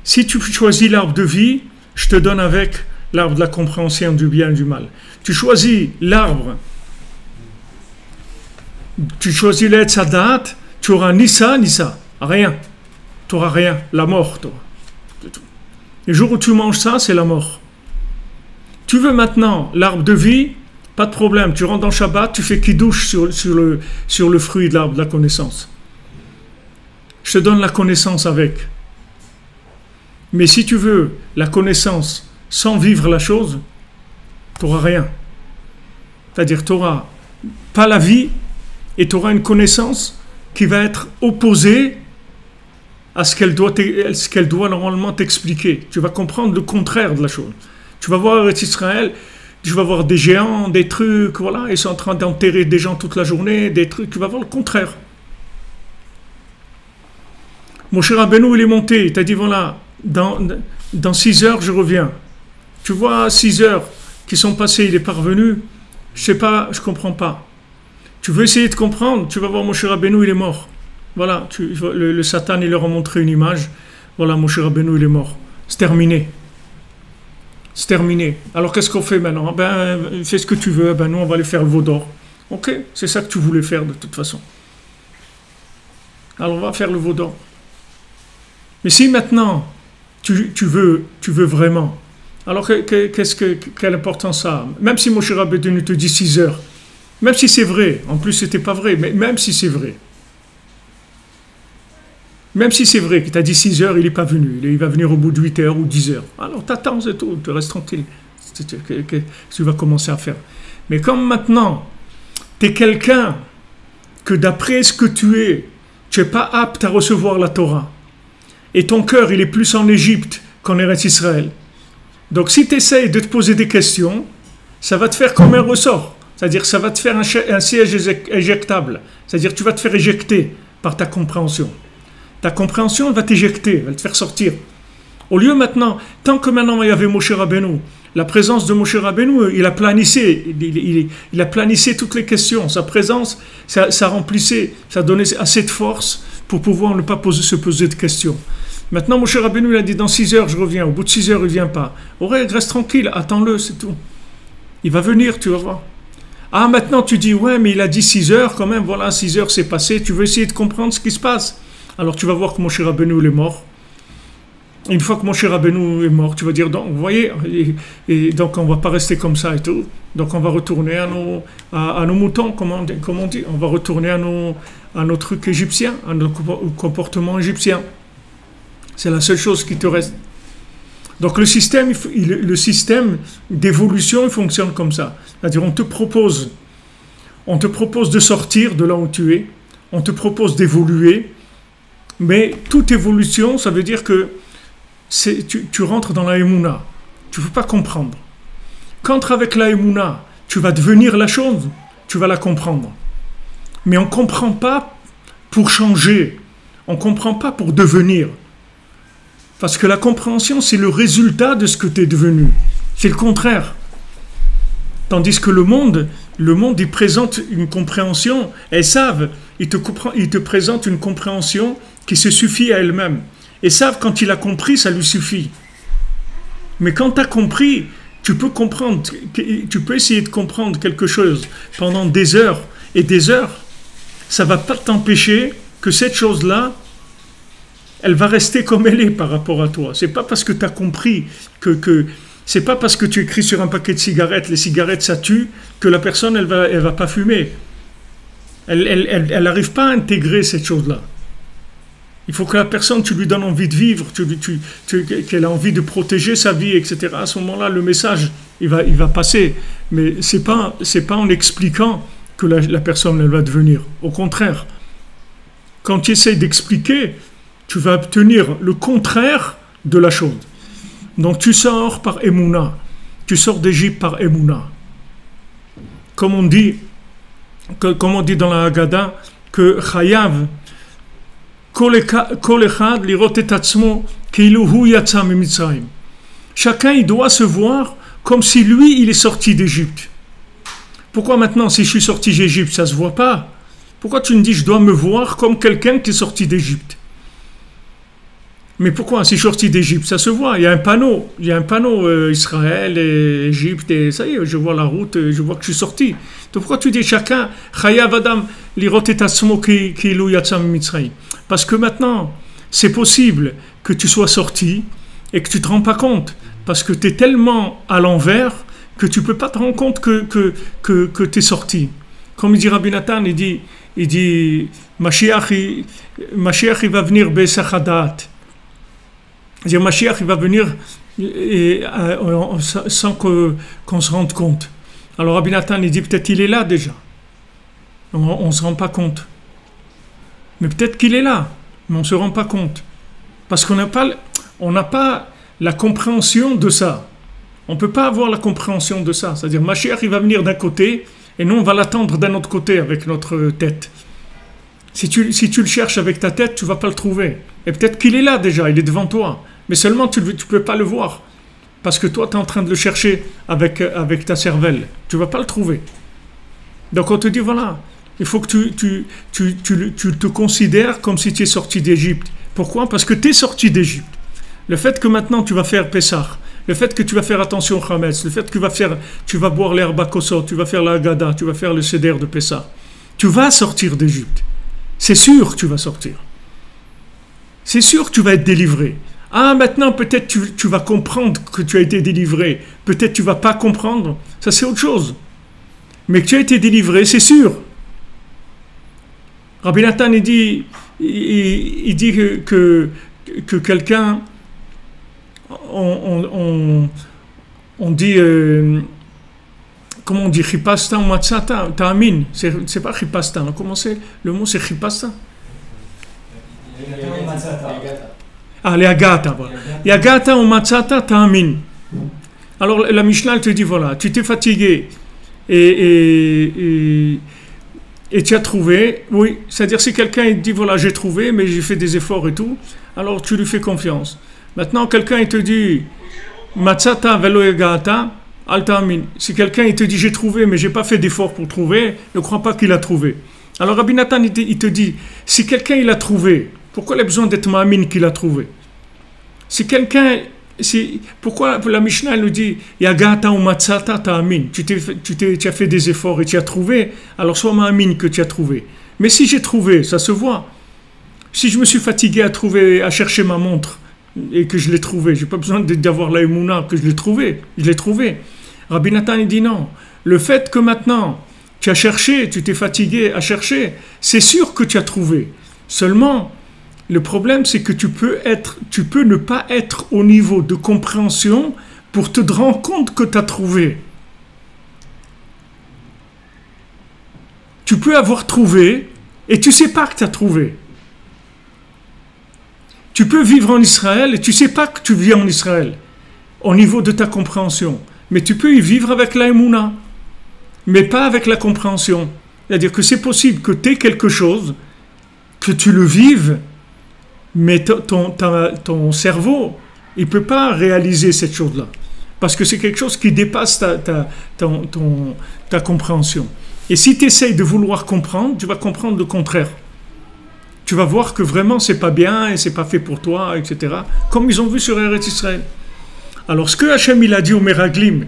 Si tu choisis l'arbre de vie, je te donne avec l'arbre de la compréhension du bien et du mal. Tu choisis l'arbre, tu choisis l'Etz Hadat, tu auras ni ça, rien. Tu n'auras rien, la mort. Le jour où tu manges ça, c'est la mort. Tu veux maintenant l'arbre de vie, pas de problème, tu rentres dans Shabbat, tu fais kidouche sur le fruit de l'arbre de la connaissance. Je te donne la connaissance avec. Mais si tu veux la connaissance sans vivre la chose, tu n'auras rien. C'est-à-dire, tu n'auras pas la vie et tu auras une connaissance qui va être opposée à ce qu'elle doit normalement t'expliquer. Tu vas comprendre le contraire de la chose. Tu vas voir avec Israël, tu vas voir des géants, des trucs, voilà, ils sont en train d'enterrer des gens toute la journée, des trucs, tu vas voir le contraire. Moshe Rabbeinu, il est monté, il t'a dit, voilà, dans 6 heures, je reviens. Tu vois, 6 heures qui sont passées, il est parvenu, je sais pas, je comprends pas. Tu veux essayer de comprendre, tu vas voir Moshe Rabbeinu, il est mort. Voilà, le Satan, il leur a montré une image. Voilà, Moshe Rabbeinu, il est mort. C'est terminé. C'est terminé. Alors, qu'est-ce qu'on fait maintenant? Ben, fais ce que tu veux. Ben, nous, on va aller faire le veau d'or. Ok, c'est ça que tu voulais faire de toute façon. Alors, on va faire le veau d'or. Mais si maintenant, tu veux vraiment, alors quelle importance ça a? Même si Moshe Rabbeinu te dit 6 heures, même si c'est vrai, en plus, c'était pas vrai, mais même si c'est vrai, même si c'est vrai qu'il t'a dit 6 heures, il n'est pas venu. Il va venir au bout de 8 heures ou 10 heures. Alors t'attends, c'est tout, tu restes tranquille. Tu vas commencer à faire. Mais comme maintenant, tu es quelqu'un que d'après ce que tu n'es pas apte à recevoir la Torah. Et ton cœur, il est plus en Égypte qu'en Eretz Israël. Donc si tu essayes de te poser des questions, ça va te faire comme un ressort. C'est-à-dire ça va te faire un siège éjectable. C'est-à-dire tu vas te faire éjecter par ta compréhension. Ta compréhension, elle va t'éjecter, elle va te faire sortir. Au lieu maintenant, tant que maintenant il y avait Moshe Rabbeinu, La présence de Moshe Rabbeinu, il a planissé, il a planissé toutes les questions. Sa présence, ça remplissait, ça donnait assez de force pour pouvoir ne pas se poser de questions. Maintenant, Moshe Rabbeinu, il a dit, dans 6 heures, je reviens. Au bout de 6 heures, il ne vient pas. Aurel, reste tranquille, attends-le, c'est tout. Il va venir, tu vas voir. Ah, maintenant, tu dis, ouais, mais il a dit 6 heures quand même. Voilà, 6 heures, c'est passé. Tu veux essayer de comprendre ce qui se passe. Alors, tu vas voir que Moshe Rabbeinu, il est mort. Une fois que Moshe Rabbeinu est mort, tu vas dire, donc, vous voyez, et donc, on ne va pas rester comme ça et tout. Donc, on va retourner à nos moutons, comme on dit. On va retourner à nos trucs égyptiens, à nos comportements égyptiens. C'est la seule chose qui te reste. Donc le système d'évolution, il fonctionne comme ça. C'est-à-dire on te propose de sortir de là où tu es, on te propose d'évoluer, mais toute évolution, ça veut dire que tu rentres dans la Emouna. Tu ne peux pas comprendre. Quand avec la Emouna, tu vas devenir la chose, tu vas la comprendre. Mais on ne comprend pas pour changer, on ne comprend pas pour devenir. Parce que la compréhension, c'est le résultat de ce que tu es devenu. C'est le contraire. Tandis que le monde, il présente une compréhension. Elles savent, il te présente une compréhension qui se suffit à elle-même. Et savent, quand il a compris, ça lui suffit. Mais quand tu as compris, tu peux comprendre, tu peux essayer de comprendre quelque chose pendant des heures et des heures. Ça ne va pas t'empêcher que cette chose-là, elle va rester comme elle est par rapport à toi. C'est pas parce que tu as compris c'est pas parce que tu écris sur un paquet de cigarettes, les cigarettes ça tue, que la personne elle va pas fumer. Elle n'arrive pas à intégrer cette chose-là. Il faut que la personne, tu lui donnes envie de vivre, qu'elle a envie de protéger sa vie, etc. À ce moment-là, le message, il va passer. Mais c'est pas en expliquant que la personne elle va devenir. Au contraire, quand tu essaies d'expliquer, tu vas obtenir le contraire de la chose. Donc tu sors par Emouna. Tu sors d'Égypte par Emouna. Comme on dit dans la Haggadah, que Chayav, Kol echad lirot et atzmo, keilu hu yatsa mimitzrayim. Chacun, il doit se voir comme si lui, il est sorti d'Égypte. Pourquoi maintenant, si je suis sorti d'Égypte, ça ne se voit pas? Pourquoi tu me dis, je dois me voir comme quelqu'un qui est sorti d'Égypte? Mais pourquoi? Si je suis sorti d'Égypte, ça se voit. Il y a un panneau Israël et Égypte, et ça y est, je vois la route, je vois que je suis sorti. Donc pourquoi tu dis chacun, Chayav Adam lirot et atzmo keilu yatsa mimitzrayim? Parce que maintenant, c'est possible que tu sois sorti et que tu ne te rends pas compte. Parce que tu es tellement à l'envers que tu ne peux pas te rendre compte que tu es sorti. Comme il dit Rabbi Nathan, il dit Mashiach il va venir Be'esachadat. C'est-à-dire Mashiach il va venir sans qu'on se rende compte. Alors Rabbi Nathan il dit peut-être il est là déjà. On ne se rend pas compte. Mais peut-être qu'il est là, mais on ne se rend pas compte. Parce qu'on n'a pas la compréhension de ça. On ne peut pas avoir la compréhension de ça. C'est-à-dire, Mashiach, il va venir d'un côté, et nous, on va l'attendre d'un autre côté avec notre tête. Si tu le cherches avec ta tête, tu ne vas pas le trouver. Et peut-être qu'il est là déjà, il est devant toi. Mais seulement, tu ne peux pas le voir. Parce que toi, tu es en train de le chercher avec ta cervelle. Tu ne vas pas le trouver. Donc, on te dit, voilà, il faut que tu te considères comme si tu es sorti d'Égypte. Pourquoi? Parce que tu es sorti d'Égypte. Le fait que maintenant tu vas faire Pessah, le fait que tu vas faire attention au Hametz, le fait que tu vas boire l'herbe à Kossot, tu vas faire la Haggadah, tu vas faire le Seder de Pessah, tu vas sortir d'Égypte. C'est sûr que tu vas sortir. C'est sûr que tu vas être délivré. Ah, maintenant peut-être tu vas comprendre que tu as été délivré. Peut-être tu ne vas pas comprendre. Ça c'est autre chose. Mais que tu as été délivré, c'est sûr. Rabbi Nathan, il dit que quelqu'un, on dit, comment on dit, chipasta ou matzata, ta'amin, c'est pas chipasta, comment c'est, le mot c'est chipasta? Ah, les agata, voilà. Yagata ou matzata, ta'amin. Alors la Mishnah, elle te dit, voilà, tu t'es fatigué, et tu as trouvé, oui, c'est-à-dire si quelqu'un il te dit voilà j'ai trouvé mais j'ai fait des efforts et tout, alors tu lui fais confiance. Maintenant quelqu'un il te dit Matzata velo yagata, al ta'amin. Si quelqu'un il te dit j'ai trouvé, mais j'ai pas fait d'effort pour trouver, ne crois pas qu'il a trouvé. Alors Rabbi Nathan il te dit, si quelqu'un il a trouvé, pourquoi il a besoin d'être ma'amin qu'il a trouvé? Si quelqu'un, pourquoi la Mishnah nous dit yagata ou matzata ta'amin, tu as fait des efforts et tu as trouvé, alors sois ma'amin que tu as trouvé. Mais si j'ai trouvé, ça se voit. Si je me suis fatigué à chercher ma montre et que je l'ai trouvée, j'ai pas besoin d'avoir la émouna que je l'ai trouvé. Rabbi Nathan il dit non. Le fait que maintenant tu as cherché, tu t'es fatigué à chercher, c'est sûr que tu as trouvé. Seulement, le problème c'est que tu peux ne pas être au niveau de compréhension pour te rendre compte que tu as trouvé. Tu peux avoir trouvé et tu sais pas que tu as trouvé. Tu peux vivre en Israël et tu sais pas que tu vis en Israël au niveau de ta compréhension. Mais tu peux y vivre avec la émouna, mais pas avec la compréhension. C'est-à-dire que c'est possible que tu aies quelque chose, que tu le vives, mais ton cerveau, il ne peut pas réaliser cette chose-là. Parce que c'est quelque chose qui dépasse ta compréhension. Et si tu essayes de vouloir comprendre, tu vas comprendre le contraire. Tu vas voir que vraiment c'est pas bien et c'est pas fait pour toi, etc. Comme ils ont vu sur Eretz Israël. Alors ce que Hachem il a dit au Meraglim,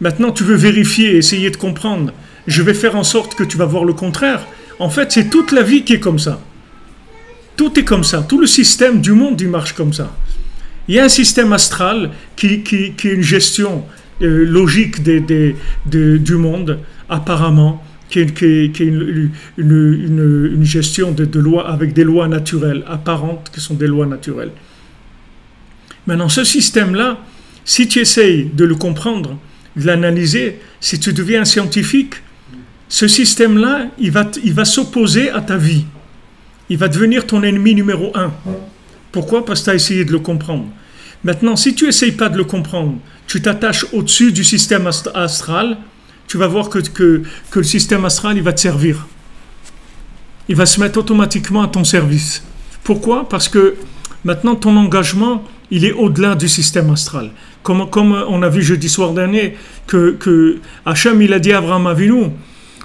maintenant tu veux vérifier, essayer de comprendre, je vais faire en sorte que tu vas voir le contraire. En fait c'est toute la vie qui est comme ça. Tout est comme ça, tout le système du monde il marche comme ça. Il y a un système astral qui est une gestion logique du monde, apparemment, qui est une gestion de lois avec des lois naturelles, apparentes, qui sont des lois naturelles. Maintenant, ce système-là, si tu essayes de le comprendre, de l'analyser, si tu deviens un scientifique, ce système-là, il va s'opposer à ta vie. Il va devenir ton ennemi numéro 1. Pourquoi? Parce que tu as essayé de le comprendre. Maintenant, si tu n'essayes pas de le comprendre, tu t'attaches au-dessus du système astral, tu vas voir que le système astral, il va te servir. Il va se mettre automatiquement à ton service. Pourquoi? Parce que maintenant, ton engagement, il est au-delà du système astral. Comme on a vu jeudi soir dernier, que Hachem, il a dit à Abraham Avinu,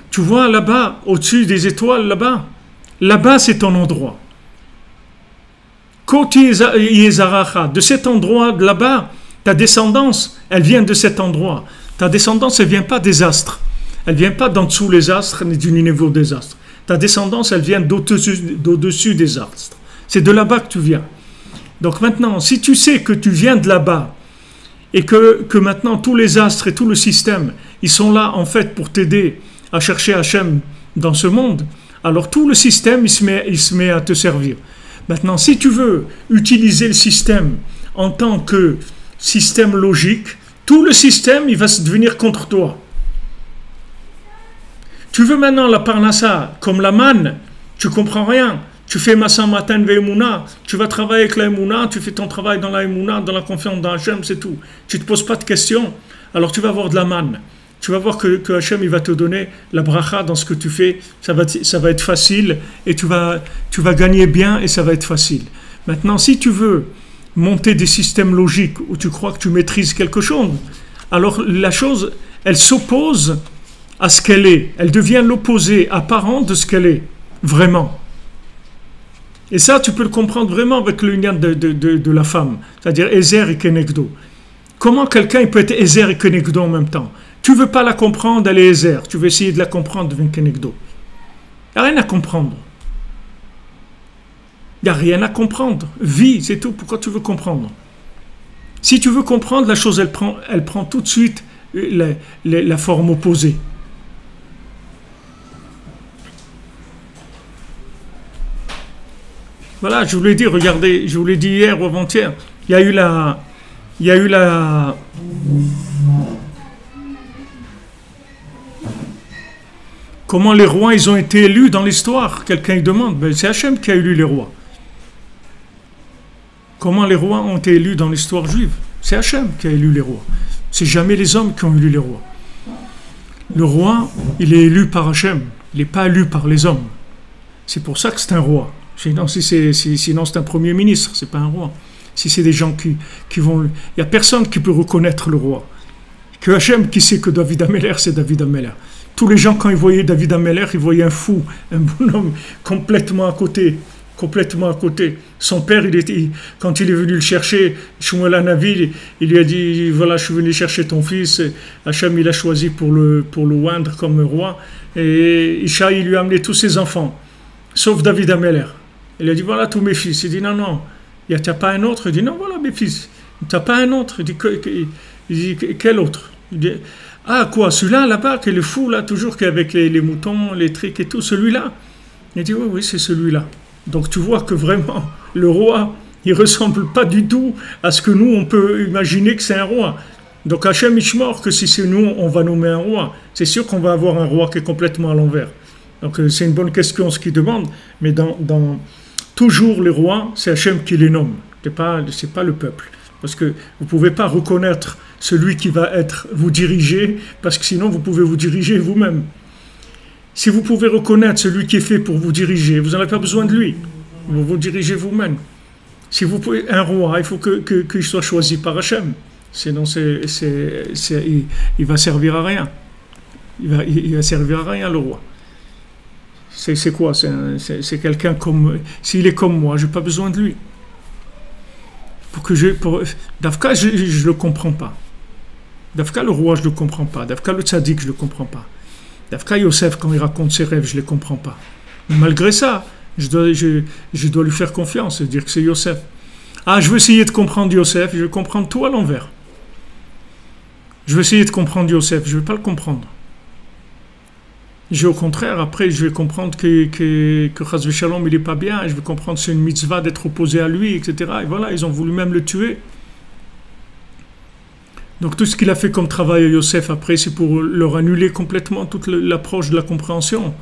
tu vois là-bas, au-dessus des étoiles, là-bas, c'est ton endroit. De cet endroit de là-bas, ta descendance, elle vient de cet endroit. Ta descendance, elle ne vient pas des astres. Elle ne vient pas d'en dessous les astres, ni du niveau des astres. Ta descendance, elle vient d'au-dessus des astres. C'est de là-bas que tu viens. Donc maintenant, si tu sais que tu viens de là-bas, et que maintenant tous les astres et tout le système, ils sont là en fait pour t'aider à chercher Hachem dans ce monde, alors tout le système, il se met à te servir. Maintenant, si tu veux utiliser le système en tant que système logique, tout le système, il va se devenir contre toi. Tu veux maintenant la parnassa comme la manne, tu comprends rien. Tu fais Massa Matan Ve'emuna, tu vas travailler avec la Emouna, tu fais ton travail dans la Emouna, dans la confiance dans Hachem, c'est tout. Tu ne te poses pas de questions, alors tu vas avoir de la manne. Tu vas voir que Hachem il va te donner la bracha dans ce que tu fais, ça va être facile et tu vas gagner bien et ça va être facile. Maintenant, si tu veux monter des systèmes logiques où tu crois que tu maîtrises quelque chose, alors la chose, elle s'oppose à ce qu'elle est. Elle devient l'opposé apparent de ce qu'elle est, vraiment. Et ça, tu peux le comprendre vraiment avec le lien de la femme, c'est-à-dire Ezer et Kenegdo. Comment quelqu'un il peut être Ezer et Kenegdo en même temps? Tu ne veux pas la comprendre, elle est Ezer. Tu veux essayer de la comprendre, devient Kenegdo. Il n'y a rien à comprendre. Il n'y a rien à comprendre. Vis, c'est tout. Pourquoi tu veux comprendre? Si tu veux comprendre, la chose, elle prend tout de suite la forme opposée. Voilà, je vous l'ai dit, regardez, je vous l'ai dit hier ou avant-hier, il y a eu la comment les rois, ils ont été élus dans l'histoire. Quelqu'un demande, ben, c'est Hachem qui a élu les rois. Comment les rois ont été élus dans l'histoire juive? C'est Hachem qui a élu les rois. C'est jamais les hommes qui ont élu les rois. Le roi, il est élu par Hachem. Il n'est pas élu par les hommes. C'est pour ça que c'est un roi. Sinon c'est un premier ministre, c'est pas un roi. si c'est des gens qui vont... Il n'y a personne qui peut reconnaître le roi. Que Hachem qui sait que David Ameller, c'est David Ameller. Tous les gens, quand ils voyaient David Ameller, ils voyaient un fou, un bonhomme complètement à côté. Complètement à côté. Son père, quand il est venu le chercher, Shmuel Hanavi, il lui a dit, voilà, je suis venu chercher ton fils. Hachem, il a choisi pour le oindre comme roi. Et Isha, il lui a amené tous ses enfants, sauf David Ameller. Il a dit, voilà tous mes fils. Il dit, non, il n'y a pas un autre. Il dit, non, voilà mes fils. Tu n'as pas un autre. Il dit, quel autre? Il dit, ah, quoi, celui-là, là-bas, qui est le fou, là, toujours, qui est avec les moutons, les triques et tout, celui-là. Il dit, oui, c'est celui-là. Donc tu vois que vraiment, le roi, il ne ressemble pas du tout à ce que nous, on peut imaginer que c'est un roi. Donc Hachem Ishmor, que si c'est nous, on va nommer un roi, c'est sûr qu'on va avoir un roi qui est complètement à l'envers. Donc c'est une bonne question ce qu'il demande, mais dans toujours les rois, c'est Hachem qui les nomme, c'est pas le peuple. Parce que vous ne pouvez pas reconnaître celui qui va vous diriger, parce que sinon vous pouvez vous diriger vous-même. Si vous pouvez reconnaître celui qui est fait pour vous diriger, vous n'avez pas besoin de lui. Vous vous dirigez vous-même. Si vous pouvez, un roi, il faut qu'il soit choisi par Hachem. Sinon, il va servir à rien. Il va servir à rien, le roi. C'est quoi? C'est quelqu'un comme... S'il est comme moi, je n'ai pas besoin de lui. Dafka, je ne le comprends pas. Dafka, le roi, je ne le comprends pas. Dafka, le tzaddik, je ne le comprends pas. Dafka Yosef, quand il raconte ses rêves, je ne les comprends pas. Mais malgré ça, je dois lui faire confiance et dire que c'est Yosef. Ah, je veux essayer de comprendre Yosef, je vais comprendre tout à l'envers. Je vais essayer de comprendre Yosef, je ne vais pas le comprendre. Au contraire, après, je vais comprendre que Chas V'Shalom, il n'est pas bien, et je vais comprendre que c'est une mitzvah d'être opposé à lui, etc. Et voilà, ils ont voulu même le tuer. Donc tout ce qu'il a fait comme travail à Yosef après, c'est pour leur annuler complètement toute l'approche de la compréhension.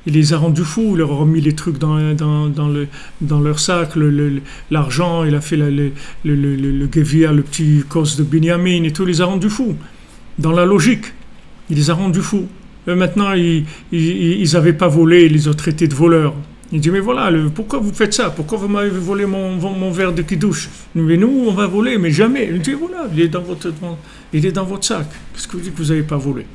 Il les a rendus fous, il leur a remis les trucs dans leur sac, l'argent, il a fait le Gevia, le petit cos de Binyamin et tout, il les a rendus fous. Dans la logique, il les a rendus fous. Et maintenant, ils n'avaient pas volé, ils les ont traités de voleurs. Il dit, mais voilà, pourquoi vous faites ça? Pourquoi vous m'avez volé mon verre de kidouche? Mais nous, on va voler, mais jamais. Il dit, voilà, il est dans votre sac. Qu'est-ce que vous dites que vous n'avez pas volé?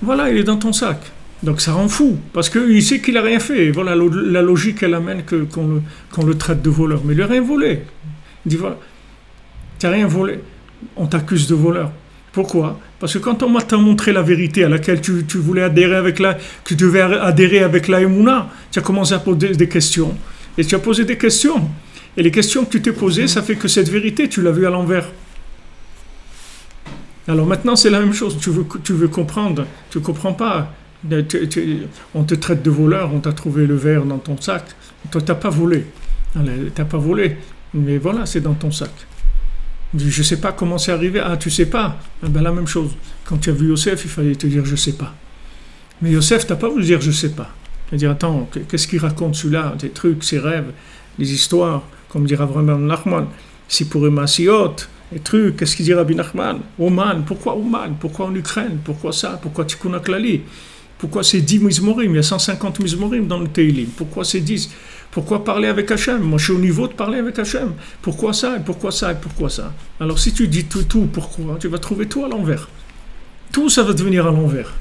Voilà, il est dans ton sac. Donc ça rend fou, parce qu'il sait qu'il n'a rien fait. Et voilà, la logique, elle amène qu'on le traite de voleur. Mais il n'a rien volé. Il dit, voilà, tu n'as rien volé. On t'accuse de voleur. Pourquoi? Parce que quand on t'a montré la vérité à laquelle tu voulais adhérer tu devais adhérer avec la Emouna, tu as commencé à poser des questions. Et tu as posé des questions. Et les questions que tu t'es posées, ça fait que cette vérité, tu l'as vue à l'envers. Alors maintenant, c'est la même chose. Tu veux comprendre. Tu ne comprends pas. On te traite de voleur, on t'a trouvé le verre dans ton sac. Toi, tu n'as pas volé. Tu n'as pas volé. Mais voilà, c'est dans ton sac. Je ne sais pas comment c'est arrivé. Ah, tu ne sais pas? Ben, la même chose. Quand tu as vu Yosef, il fallait te dire je ne sais pas. Mais Yosef, tu n'as pas voulu dire je ne sais pas. Tu vas dire attends, qu'est-ce qu'il raconte celui-là? Des trucs, ses rêves, des histoires, comme dira Avraham Nachman, Sipurim Asiot, des trucs, qu'est-ce qu'il dit Rabbi Nachman? Oman, pourquoi Oman? Pourquoi en Ukraine? Pourquoi ça? Pourquoi Tikkun HaKlali? Pourquoi c'est 10 mizmorim? Il y a 150 mizmorim dans le Teilim. Pourquoi c'est 10? Pourquoi parler avec Hachem? Moi, je suis au niveau de parler avec Hachem. Pourquoi ça? Et pourquoi ça? Et pourquoi ça? Alors, si tu dis tout, pourquoi? Tu vas trouver tout à l'envers. Tout, ça va devenir à l'envers.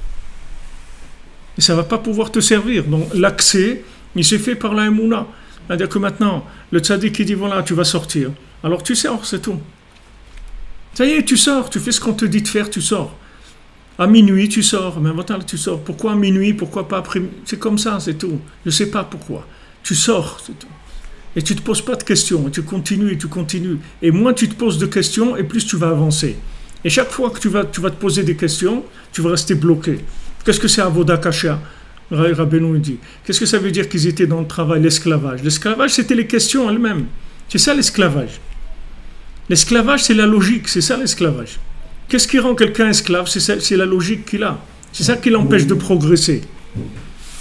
Et ça ne va pas pouvoir te servir. Donc, l'accès, il s'est fait par la Emouna. C'est-à-dire que maintenant, le tzaddik qui dit, voilà, tu vas sortir. Alors, tu sors, c'est tout. Ça y est, tu sors. Tu fais ce qu'on te dit de faire, tu sors. À minuit, tu sors. Mais maintenant, tu sors. Pourquoi à minuit? Pourquoi pas après? C'est comme ça, c'est tout. Je ne sais pas pourquoi. Tu sors, c'est tout. Et tu ne te poses pas de questions. Et tu continues et tu continues. Et moins tu te poses de questions, et plus tu vas avancer. Et chaque fois que tu vas te poser des questions, tu vas rester bloqué. Qu'est-ce que c'est Avoda Kasha? Rabbeinu dit. Qu'est-ce que ça veut dire qu'ils étaient dans le travail, l'esclavage? L'esclavage, c'était les questions elles-mêmes. C'est ça l'esclavage. L'esclavage, c'est la logique. C'est ça l'esclavage. Qu'est-ce qui rend quelqu'un esclave? C'est la logique qu'il a. C'est ça qui l'empêche de progresser.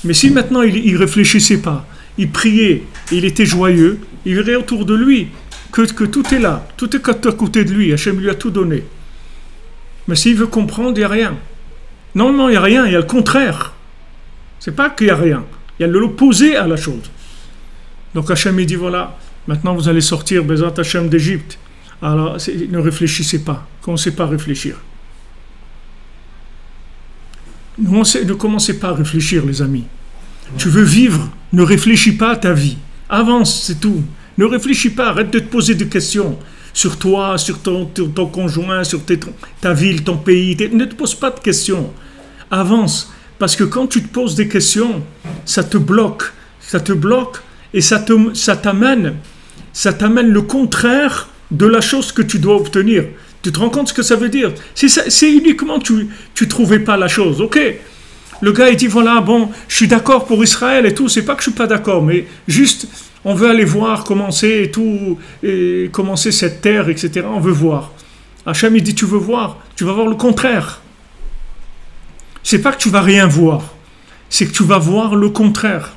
Mais si maintenant il ne réfléchissait pas, il priait, il était joyeux, il verrait autour de lui que tout est là, tout est à côté de lui, Hachem lui a tout donné. Mais s'il veut comprendre, il n'y a rien. Non, il n'y a rien, il y a le contraire. C'est pas qu'il n'y a rien, il y a l'opposé à la chose. Donc Hachem il dit voilà, Maintenant, vous allez sortir Bezat Hashem d'Égypte. Alors, ne réfléchissez pas. Commencez pas à réfléchir. Ne commencez pas à réfléchir, les amis. Tu veux vivre, ne réfléchis pas à ta vie. Avance, c'est tout. Ne réfléchis pas, arrête de te poser des questions sur toi, sur ton conjoint, sur ta ville, ton pays. Ne te pose pas de questions. Avance, parce que quand tu te poses des questions, ça te bloque et ça t'amène le contraire de la chose que tu dois obtenir. Tu te rends compte ce que ça veut dire? C'est uniquement tu trouvais pas la chose, ok? Le gars il dit voilà, bon, je suis d'accord pour Israël et tout, c'est pas que je suis pas d'accord, mais juste on veut aller voir comment c'est et tout, et comment c'est cette terre, etc. On veut voir. Hachem il dit tu veux voir, tu vas voir le contraire. C'est pas que tu vas rien voir, c'est que tu vas voir le contraire.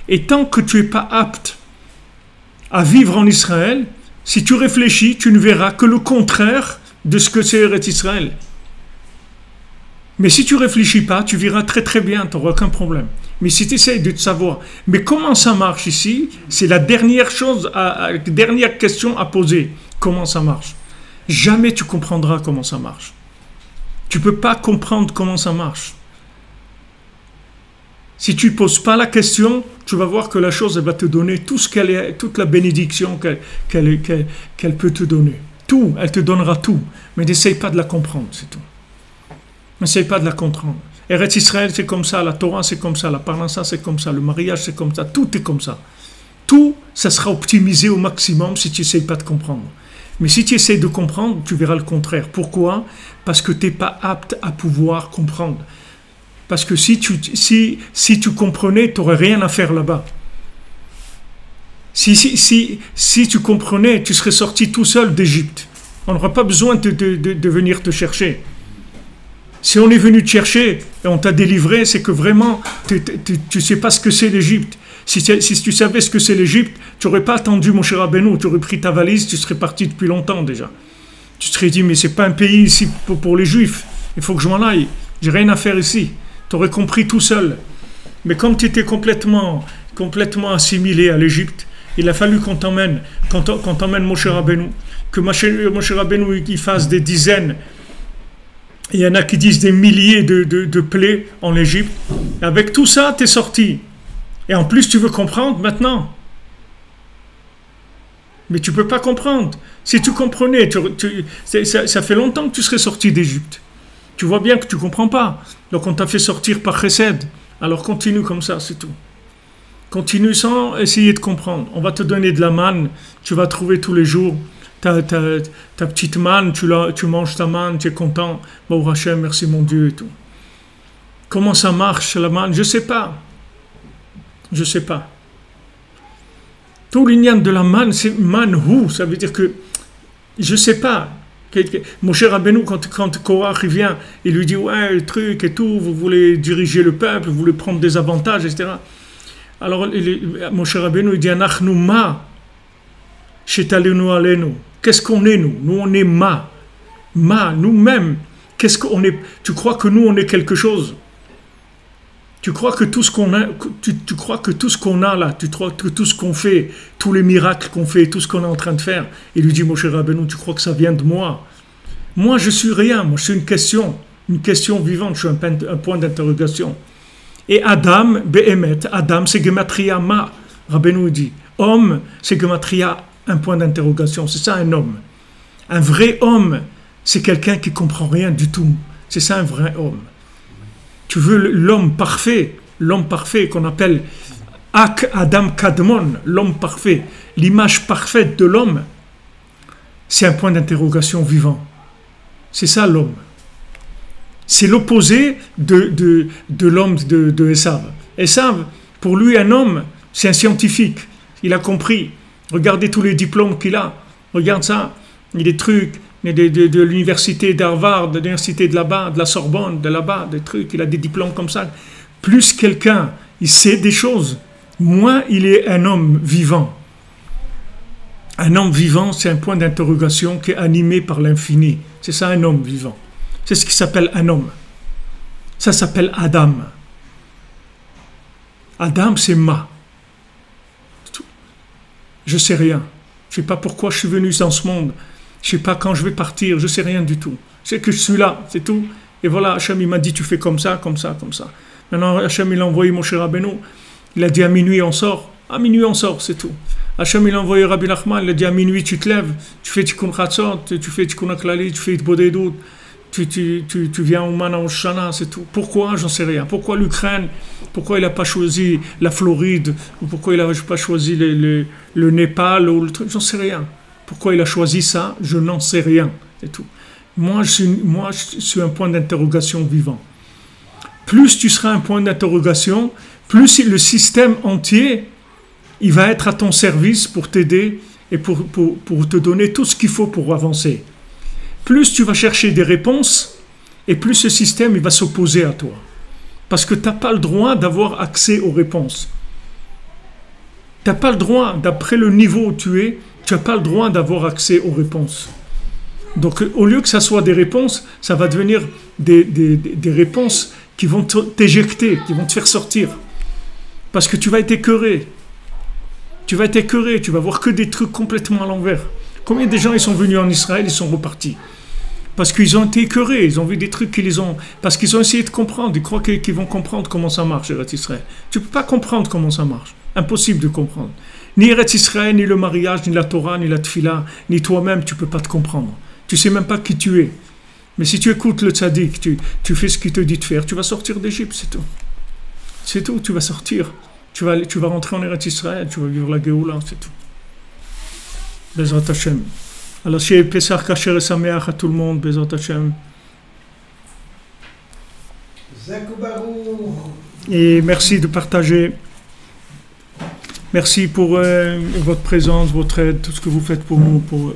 Et tant que tu es pas apte à vivre en Israël, si tu réfléchis, tu ne verras que le contraire de ce que c'est Eretz Israël. Mais si tu réfléchis pas, tu verras très très bien, tu n'auras aucun problème. Mais si tu essaies de te savoir, mais comment ça marche ici, c'est la dernière chose, dernière question à poser. Comment ça marche? Jamais tu comprendras comment ça marche. Tu ne peux pas comprendre comment ça marche. Si tu ne poses pas la question, tu vas voir que la chose elle va te donner tout ce qu'elle est, toute la bénédiction qu'elle peut te donner. Tout, elle te donnera tout. Mais n'essaye pas de la comprendre, c'est tout. N'essaye pas de la comprendre. Eretz Israël, c'est comme ça, la Torah, c'est comme ça, la Parnassa, c'est comme ça, le mariage, c'est comme ça, tout est comme ça. Tout, ça sera optimisé au maximum si tu n'essayes pas de comprendre. Mais si tu essayes de comprendre, tu verras le contraire. Pourquoi? Parce que tu n'es pas apte à pouvoir comprendre. Parce que si tu comprenais, tu n'aurais rien à faire là-bas. Si tu comprenais, tu serais sorti tout seul d'Égypte. On n'aurait pas besoin de venir te chercher. Si on est venu te chercher et on t'a délivré, c'est que vraiment, tu ne sais pas ce que c'est l'Égypte. Si tu savais ce que c'est l'Égypte, tu n'aurais pas attendu mon cher Rabbeinu, tu aurais pris ta valise, tu serais parti depuis longtemps déjà. Tu te serais dit, mais ce n'est pas un pays ici pour les Juifs, il faut que je m'en aille, j'ai rien à faire ici. Tu aurais compris tout seul. Mais comme tu étais complètement assimilé à l'Égypte, il a fallu qu'on t'emmène Moshe Rabbeinu, que Moshe Rabbeinu il fasse des dizaines, il y en a qui disent des milliers de plaies en Égypte. Avec tout ça, tu es sorti. Et en plus, tu veux comprendre maintenant. Mais tu ne peux pas comprendre. Si tu comprenais, ça fait longtemps que tu serais sorti d'Égypte. Tu vois bien que tu ne comprends pas. Donc on t'a fait sortir par chesed. Alors continue comme ça, c'est tout. Continue sans essayer de comprendre. On va te donner de la manne. Tu vas trouver tous les jours ta petite manne. Tu manges ta manne, tu es content. Bon, Hachem, merci mon Dieu et tout. Comment ça marche la manne? Je ne sais pas. Je ne sais pas. Tout l'ignan de la manne, c'est manhu. Ça veut dire que je ne sais pas. Mon cher Rabbeinu, quand Korach vient, il lui dit ouais, le truc et tout, vous voulez diriger le peuple, vous voulez prendre des avantages, etc. Alors, mon cher Rabbeinu, il dit Anachnu ma, shetalenu alenu. Qu'est-ce qu'on est, nous? Nous, on est ma, nous-mêmes. Qu'est-ce qu'on est? Tu crois que nous, on est quelque chose? Tu crois que tout ce qu'on a, tu crois que tout ce qu'on a là, tu crois que tout ce qu'on fait, tous les miracles qu'on fait, tout ce qu'on est en train de faire, il lui dit, mon cher Rabbeinu, tu crois que ça vient de moi? Moi, je suis rien, moi, je suis une question vivante, je suis un point d'interrogation. Et Adam, Behemet, Adam, c'est Gematria Ma, Rabbeinu dit. Homme, c'est Gematria, un point d'interrogation, c'est ça un homme. Un vrai homme, c'est quelqu'un qui ne comprend rien du tout. C'est ça un vrai homme. Tu veux l'homme parfait qu'on appelle Ak Adam Kadmon, l'homme parfait, l'image parfaite de l'homme, c'est un point d'interrogation vivant. C'est ça l'homme. C'est l'opposé de l'homme de Esav. Esav, pour lui, un homme, c'est un scientifique. Il a compris. Regardez tous les diplômes qu'il a. Regarde ça. Il y a des trucs de l'université d'Harvard, de l'université de là-bas, de la Sorbonne, de là-bas, des trucs. Il a des diplômes comme ça. Plus quelqu'un, il sait des choses, moins il est un homme vivant. Un homme vivant, c'est un point d'interrogation qui est animé par l'infini. C'est ça un homme vivant. C'est ce qui s'appelle un homme. Ça s'appelle Adam. Adam, c'est ma. Je sais rien. Je ne sais pas pourquoi je suis venu dans ce monde. Je ne sais pas quand je vais partir. Je ne sais rien du tout. Je sais que je suis là, c'est tout. Et voilà, Hachem, il m'a dit, tu fais comme ça, comme ça, comme ça. Maintenant, Hachem, il a envoyé Moshe Rabbeinu. Il a dit, à minuit, on sort. À minuit, on sort, c'est tout. Hachem, il a envoyé Rabbi Nachman. Il a dit, à minuit, tu te lèves. Tu fais Tikkun Chatzot, tu fais Tikkun Aklali, tu fais Itbodedut. Tu viens au Mana au Shana, c'est tout. Pourquoi? J'en sais rien. Pourquoi l'Ukraine? Pourquoi il n'a pas choisi la Floride? Ou pourquoi il n'a pas choisi le Népal ou le truc? J'en sais rien. Pourquoi il a choisi ça? Je n'en sais rien. C'est tout. Moi, je suis un point d'interrogation vivant. Plus tu seras un point d'interrogation, plus le système entier, il va être à ton service pour t'aider et pour te donner tout ce qu'il faut pour avancer. Plus tu vas chercher des réponses, et plus ce système il va s'opposer à toi. Parce que tu n'as pas le droit d'avoir accès aux réponses. Tu n'as pas le droit, d'après le niveau où tu es, tu n'as pas le droit d'avoir accès aux réponses. Donc au lieu que ça soit des réponses, ça va devenir des réponses qui vont t'éjecter, qui vont te faire sortir. Parce que tu vas être écœuré. Tu vas être écœuré, tu vas voir que des trucs complètement à l'envers. Combien de gens ils sont venus en Israël, ils sont repartis? Parce qu'ils ont été écœurés, ils ont vu des trucs parce qu'ils ont essayé de comprendre, ils croient qu'ils vont comprendre comment ça marche, Eretz Israël. Tu ne peux pas comprendre comment ça marche. Impossible de comprendre. Ni Eretz Israël, ni le mariage, ni la Torah, ni la Tfila, ni toi-même, tu ne peux pas te comprendre. Tu ne sais même pas qui tu es. Mais si tu écoutes le tzaddik, tu fais ce qu'il te dit de faire, tu vas sortir d'Égypte, c'est tout. C'est tout, tu vas sortir. Tu vas rentrer en Eretz Israël, tu vas vivre la Géoula, c'est tout. Bezrat Hashem. Alors, chez Pesach Kasher et Sameach à tout le monde, Bezrat Hashem. Et merci de partager. Merci pour votre présence, votre aide, tout ce que vous faites pour nous, pour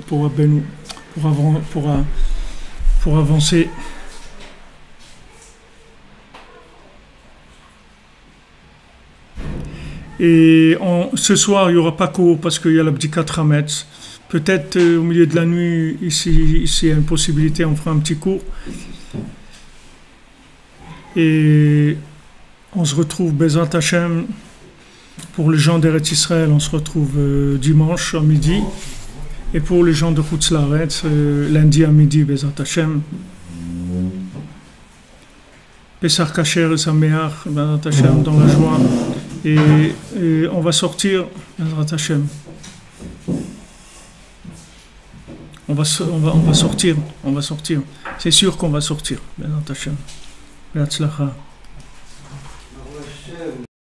avancer. Et ce soir, il n'y aura pas cours parce qu'il y a la Bdikat Hametz. Peut-être au milieu de la nuit, ici, il y a une possibilité, on fera un petit cours. Et on se retrouve, Bezrat Hashem, pour les gens d'Eretz Israël, on se retrouve dimanche à midi. Et pour les gens de Chutz La'aretz, lundi à midi, Bezrat Hashem. Pesach Kasher et Sameach, Bezrat Hashem, dans la joie. Et on va sortir, Bezrat Hashem. On va sortir. C'est sûr qu'on va sortir, Bezrat Hashem. Be'atzlacha.